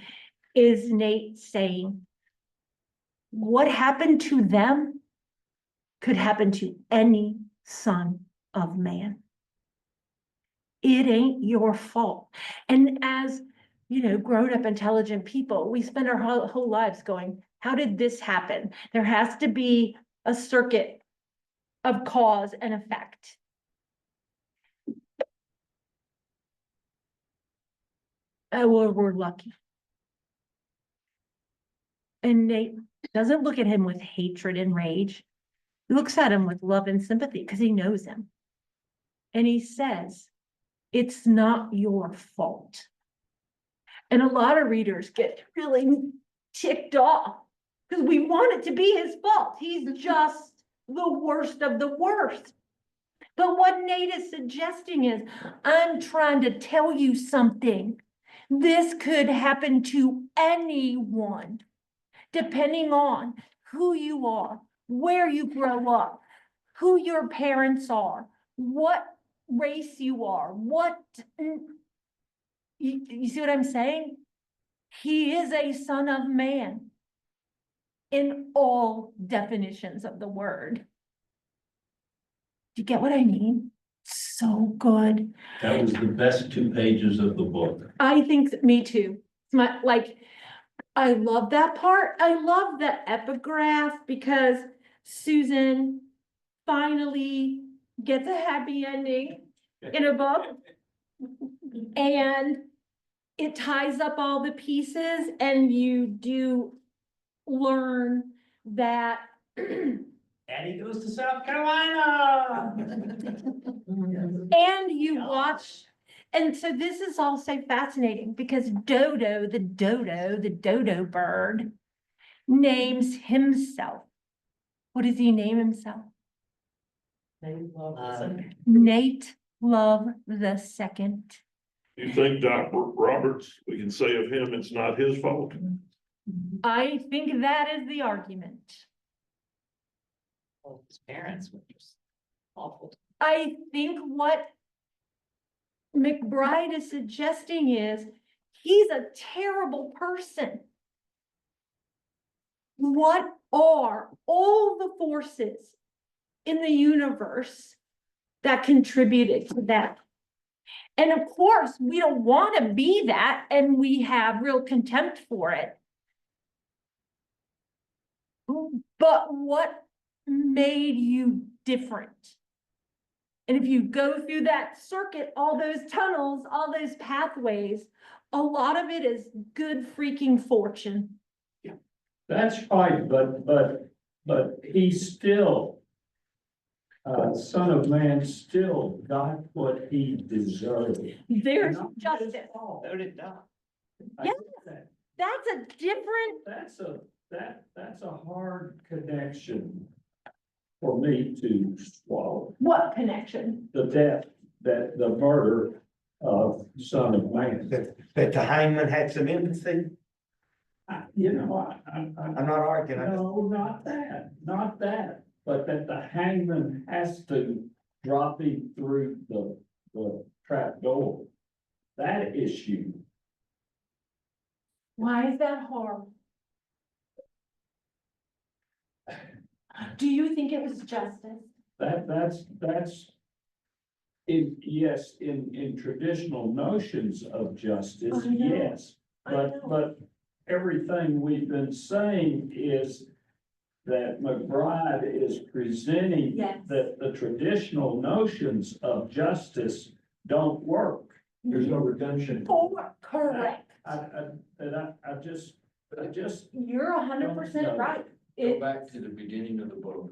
is Nate saying, what happened to them could happen to any son of man. It ain't your fault. And as, grown up intelligent people, we spend our whole lives going, how did this happen? There has to be a circuit of cause and effect. Well, we're lucky. And Nate doesn't look at him with hatred and rage. He looks at him with love and sympathy because he knows him. And he says, it's not your fault. And a lot of readers get really ticked off because we want it to be his fault. He's just the worst of the worst. But what Nate is suggesting is, I'm trying to tell you something. This could happen to anyone, depending on who you are, where you grow up, who your parents are, what race you are, you see what I'm saying? He is a son of man in all definitions of the word. Do you get what I mean? So good. That was the best 2 pages of the book. I think, me too. It's I love that part. I love the epigraph because Susan finally gets a happy ending in a book. And it ties up all the pieces, and you do learn that And he goes to South Carolina. and you watch. And so this is also fascinating because Dodo, the dodo bird, names himself. What does he name himself? Nate Love the Second. You think Dr. Roberts, we can say of him, it's not his fault? I think that is the argument. Well, his parents were just awful. I think what McBride is suggesting is he's a terrible person. What are all the forces in the universe that contributed to that? And of course, we don't want to be that, and we have real contempt for it. But what made you different? And if you go through that circuit, all those tunnels, all those pathways, a lot of it is good freaking fortune. That's right, but he's still, son of man still got what he deserved. There's Not his justice. fault. So did Doc. I Yes. get that. That's a different, That's a hard connection for me to swallow. what connection? The death, the murder of son of man. That the hangman had some empathy. I'm I'm not arguing. no, not that, but that the hangman has to drop him through the trap door. That issue. Why is that hard? Do you think it was justice? That's. In traditional notions of justice, I know. yes, I know. but everything we've been saying is. That McBride is presenting Yes. that the traditional notions of justice don't work. There's no redemption. Correct. I just. You're 100% right. Go back to the beginning of the book.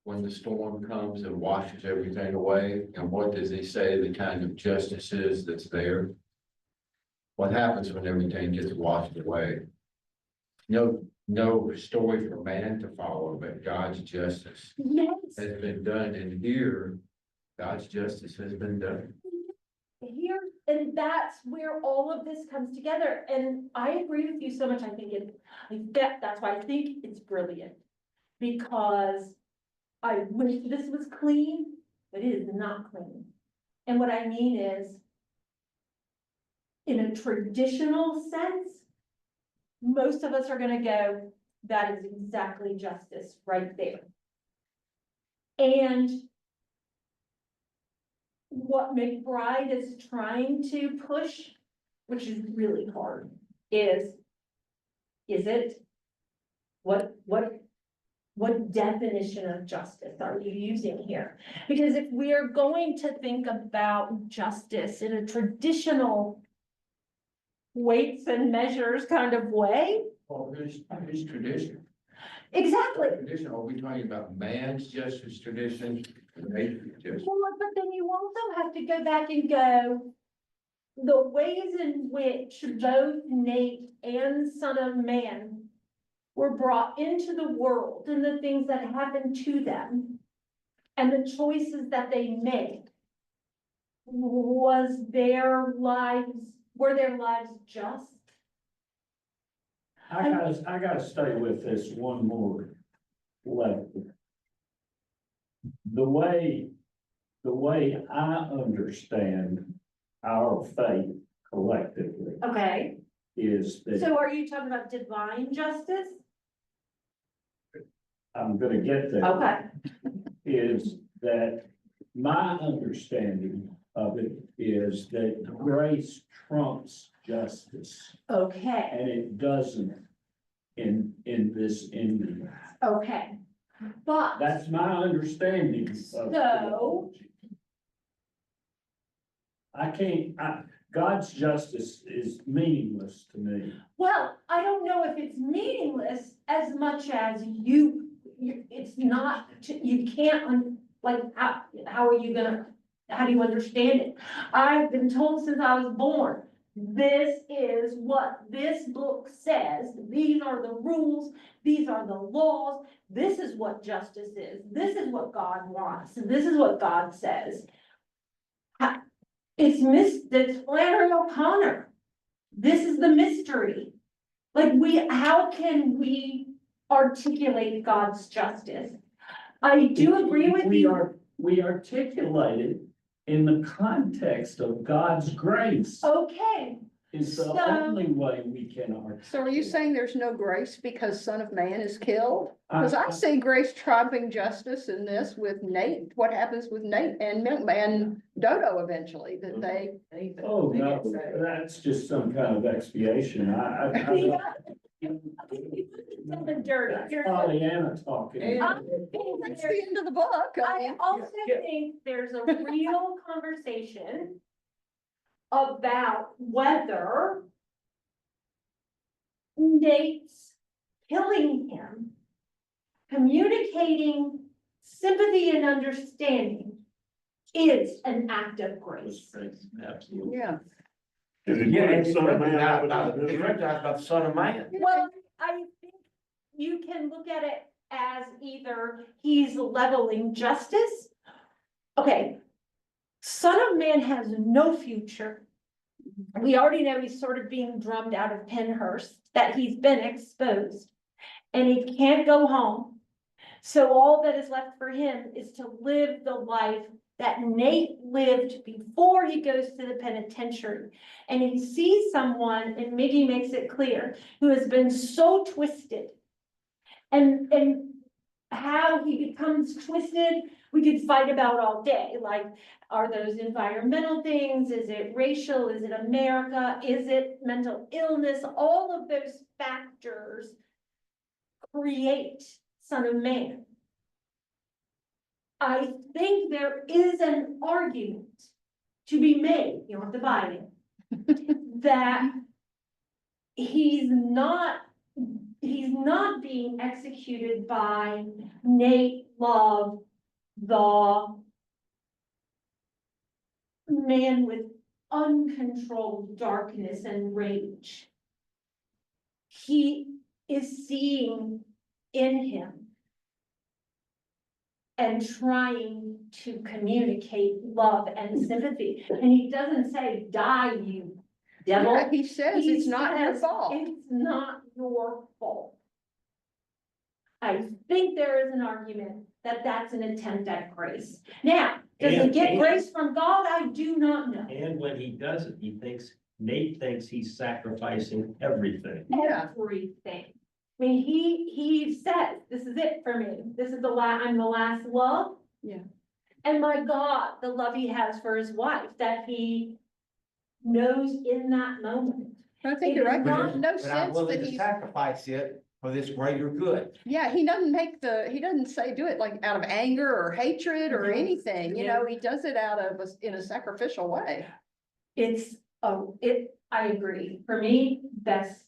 When the storm comes and washes everything away, and what does he say the kind of justice is that's there? What happens when everything gets washed away? No story for man to follow, but God's justice Yes. has been done, and here, God's justice has been done. Here, and that's where all of this comes together. And I agree with you so much. That's why I think it's brilliant. Because I wish this was clean, but it is not clean. And what I mean is, in a traditional sense, most of us are gonna go, that is exactly justice right there. And what McBride is trying to push, which is really hard, is it? What definition of justice are you using here? Because if we are going to think about justice in a traditional weights and measures kind of way, Well, who's tradition? exactly. Tradition, are we talking about man's justice tradition? Nature's justice? Well, but then you also have to go back and go, the ways in which both Nate and Son of Man were brought into the world and the things that happened to them and the choices that they made. Were their lives just? I gotta stay with this one more level. The way I understand our faith collectively Okay, is that, so are you talking about divine justice? I'm gonna get there. Okay, Is that my understanding of it is that grace trumps justice, okay, and it doesn't in this Indian. okay. But, That's my understanding of theology. God's justice is meaningless to me. well, I don't know if it's meaningless as much as it's not, you can't, how are you gonna, how do you understand it? I've been told since I was born, this is what this book says, these are the rules, these are the laws, this is what justice is, this is what God wants, this is what God says. It's Flannery O'Connor. This is the mystery. How can we articulate God's justice? I do agree with you. We articulate it in the context of God's grace. Okay, Is the so- only way we can articulate. So are you saying there's no grace because Son of Man is killed? Because I see grace trumping justice in this with Nate, what happens with Nate and Milkman Dodo eventually, that they. Oh, no, that's just some kind of expiation. I something dirty. Pollyanna talking. That's the end of the book. I I mean, also think there's a real conversation about whether Nate's killing him, communicating sympathy and understanding is an act of grace. Absolutely. Yeah, Is he Yeah, putting and it's Son of Man out recognized of his misery? by the Son of Man. Well, I think you can look at it as either he's leveling justice. Okay. Son of Man has no future. We already know he's sort of being drummed out of Pennhurst, that he's been exposed. And he can't go home. So all that is left for him is to live the life that Nate lived before he goes to the penitentiary. And he sees someone, and Miggy makes it clear, who has been so twisted. And how he becomes twisted, we could fight about all day, like, are those environmental things? Is it racial? Is it America? Is it mental illness? All of those factors create Son of Man. I think there is an argument to be made, you don't have to buy it, that he's not being executed by Nate Love, the man with uncontrolled darkness and rage. He is seeing in him and trying to communicate love and sympathy. And he doesn't say, die, you devil. yeah, he says He it's not your says, fault. It's not your fault. I think there is an argument that that's an attempt at grace. Now, does he get And- grace from God? I do not know. And when he does it, he thinks Nate thinks he's sacrificing everything. Yeah. Everything. I mean, he says, this is it for me. This is I'm the last love. Yeah. And my God, the love he has for his wife that he knows in that moment. I think you're right. But- No But I'm sense willing that to he's, sacrifice it for this greater good. yeah, he doesn't say do it like out of anger or hatred or Mhm. anything, you Yeah. know, he does it out of, in a sacrificial way. I agree. For me, best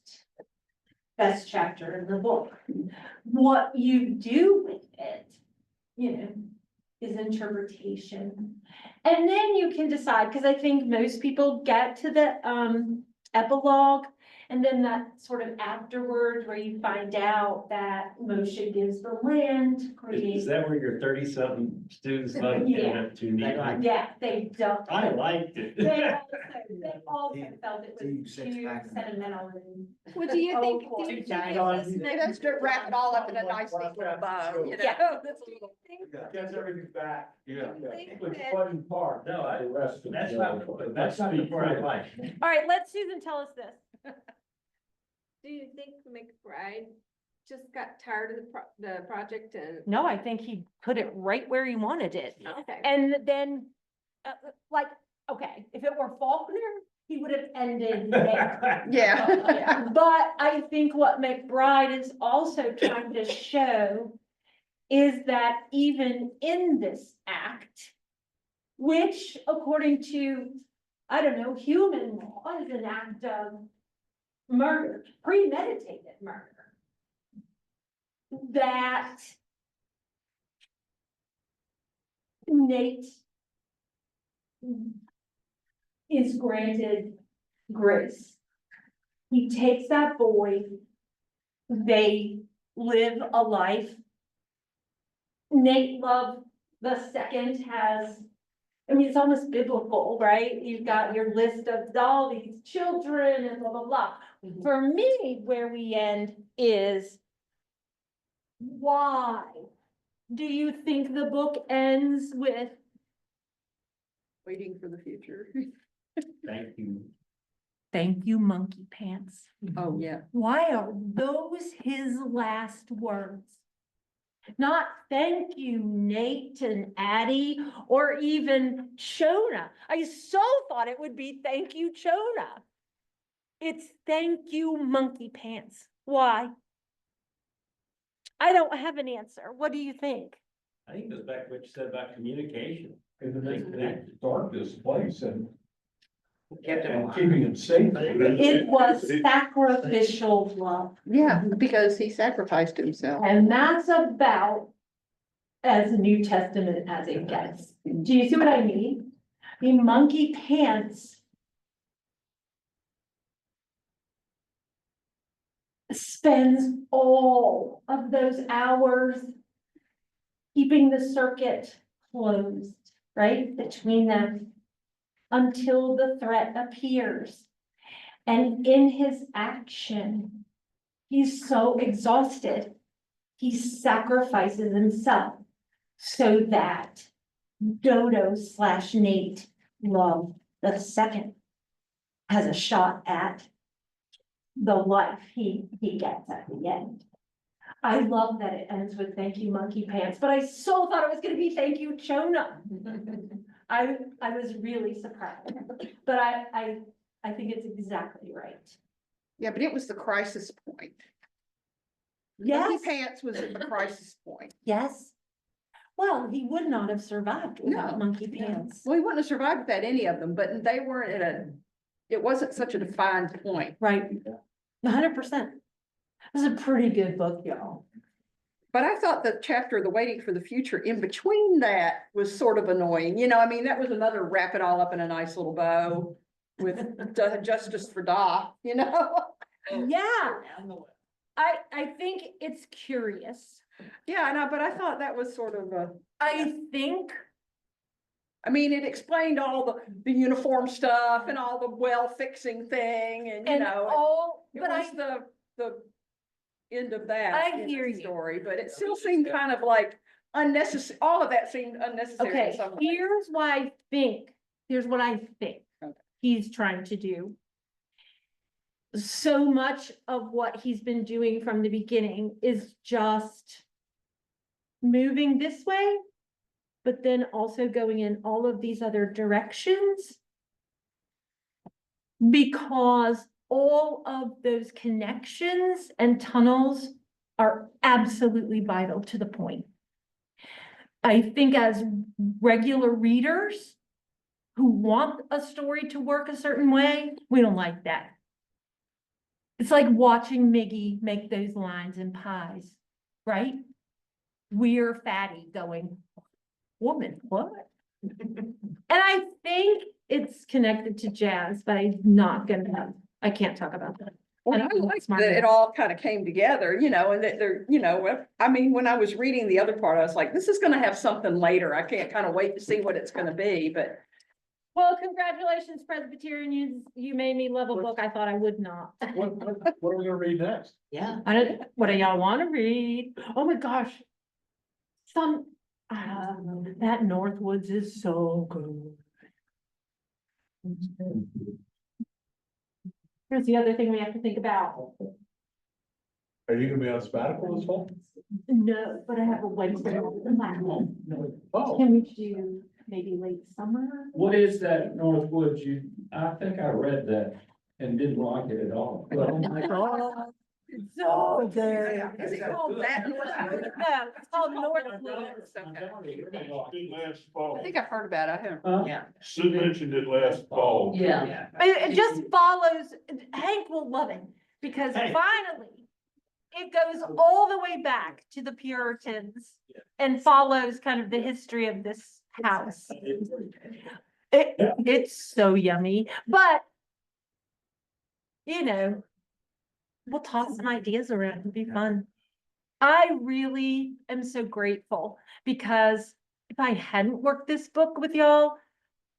chapter in the book. What you do with it, you know, is interpretation. And then you can decide, because I think most people get to the epilogue. And then that sort of afterwards where you find out that Moshe gives the land to Is create. that where your 30-something students voted Yeah. to need? Yeah, they don't. I liked it. They also felt it Do you was six too pack? sentimental and. Well, do you think, Oh, do you think boy. this Maybe makes, let's wrap it all up in a nice neat little bow, you know? Yeah. That's a little- Gets everything back. Yeah. think Which that- one part? No, The rest of That's the- not, that's not the part I like. All right, let Susan tell us this. do you think McBride just got tired of the project and? No, I think he put it right where he wanted it. Okay. And then, like, okay, if it were Faulkner, he would have ended there. Yeah. But I think what McBride is also trying to show is that even in this act, which according to, I don't know, human law is an act of murder, premeditated murder. That Nate is granted grace. He takes that boy, they live a life. Nate Love II has, I mean, it's almost biblical, right? You've got your list of all these children and blah, blah, blah. For me, where we end is, why do you think the book ends with, Waiting for the future. Thank you. thank you, monkey pants? Oh, yeah. Why are those his last words? Not thank you, Nate and Addie, or even Chona. I so thought it would be thank you, Chona. It's thank you, monkey pants. Why? I don't have an answer. What do you think? I think it goes back to what you said about communication. And they start this place and Kept it alive. keeping it safe. It was sacrificial love. Yeah, because he sacrificed himself. And that's about as New Testament as it gets. Do you see what I mean? I mean, monkey pants spends all of those hours keeping the circuit closed, right, between them until the threat appears. And in his action, he's so exhausted, he sacrifices himself so that Dodo/Nate Love II has a shot at the life he gets at the end. I love that it ends with thank you, monkey pants, but I so thought it was gonna be thank you, Chona. I was really surprised, but I think it's exactly right. Yeah, but it was the crisis point. Yes, Monkey Pants was at the crisis point. yes. Well, he would not have survived without No, monkey pants. Well, he wouldn't have survived without any of them, but they weren't it wasn't such a defined point. Right, 100%. This is a pretty good book, y'all. But I thought the chapter, the waiting for the future in between that was sort of annoying. You know, I mean, that was another wrap it all up in a nice little bow with justice for Doc, you know? Yeah, I think it's curious. Yeah, but I thought that was sort of I think, I mean, it explained all the uniform stuff and all the well fixing thing and, you and know. all, It but was I, the end of that. I in the hear you. Story, but it still seemed kind of like unnecessary, all of that seemed unnecessary in okay, some way. here's what I think Okay. he's trying to do. so much of what he's been doing from the beginning is just moving this way, but then also going in all of these other directions. Because all of those connections and tunnels are absolutely vital to the point. I think as regular readers who want a story to work a certain way, we don't like that. It's like watching Miggy make those lines in pies, right? We're fatty going, woman, what? And I think it's connected to jazz, but I'm not gonna, I can't talk about that. Well, I like that it all kind of came together, you know, and that they're, you know, I mean, when I was reading the other part, I was like, this is gonna have something later. I can't kind of wait to see what it's gonna be, but. Well, congratulations, Presbyterians. You made me love a book I thought I would not. What are we gonna read next? Yeah. I don't, what do y'all want to read? Oh my gosh. That Northwoods is so good. Here's the other thing we have to think about. Are you gonna be on sabbatical this fall? No, but I have a Wednesday. Oh, Can we do maybe late summer? What is that Northwoods? I think I read that and didn't like it at all. Oh my God. It's so good. Is it called that? No, it's called Northwoods. Did last fall. I think I've heard about it. I haven't. Huh? Sue mentioned it last fall. Yeah. It just follows, Hank will love it, because finally, it goes all the way back to the Puritans and follows kind of the history of this house. It's so yummy, but you know, we'll toss some ideas around, it'll be fun. I really am so grateful, because if I hadn't worked this book with y'all,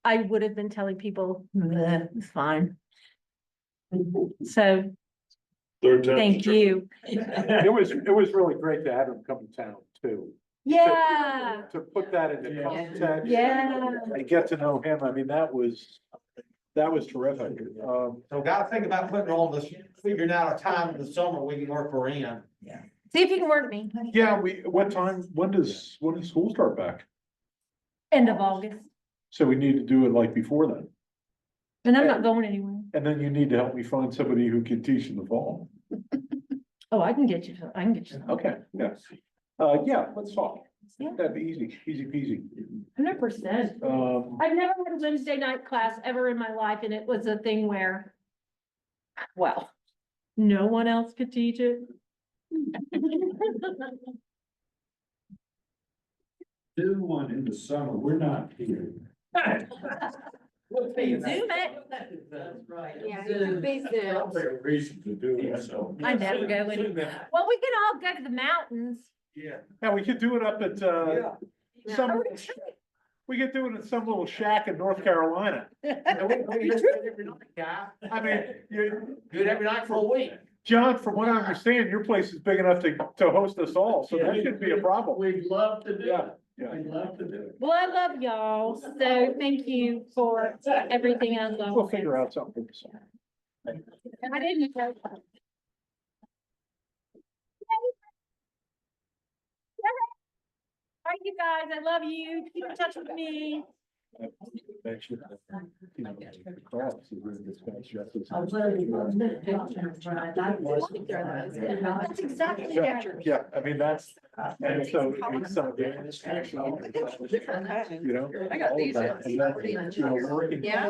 I would have been telling people, "Bleh, it's fine." So, Third time. thank you. it was really great to have him come to town too. Yeah, To put that into context. yeah. And get to know him. I mean, that was terrific. So gotta think about putting on this, figuring out a time in the summer we can work for in. See if you can work me. Yeah, what time, when does school start back? End of August. So we need to do it like before then. And I'm not going anywhere. And then you need to help me find somebody who can teach in the fall. Oh, I can get you, Okay, yeah. Yeah, let's talk. Yeah. That'd be easy peasy. 100%. I've never had a Wednesday night class ever in my life, and it was a thing where, well, no one else could teach it. Do one in the summer. We're not here. Zoom it. Yeah, you be soon. There's a reason to do it, so. I never go anywhere. Well, we can all go to the mountains. Yeah, we could do it up at, some, we could do it at some little shack in North Carolina. I mean, Do it every night for a week. John, from what I understand, your place is big enough to host us all, so that shouldn't be a problem. We'd love to do Yeah, it. yeah. We'd love to do it. Well, I love y'all, so thank you for everything I love. We'll figure out something. I didn't know. All right, you guys, I love you. Keep in touch with me. That's That's exactly Yeah, it. yeah, I mean, that's, and so it's some of the. Different kinds. You know. I got all of these that, at- and that's, you know, working. Yeah.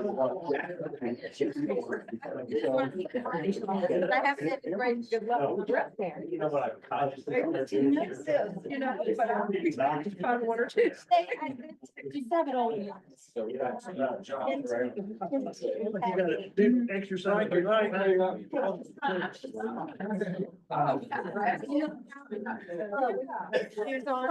I haven't had great good luck with the rest there. You know what I just. You know, but I'll find one or two. Just have it all. So, yeah. Exercise Here's all.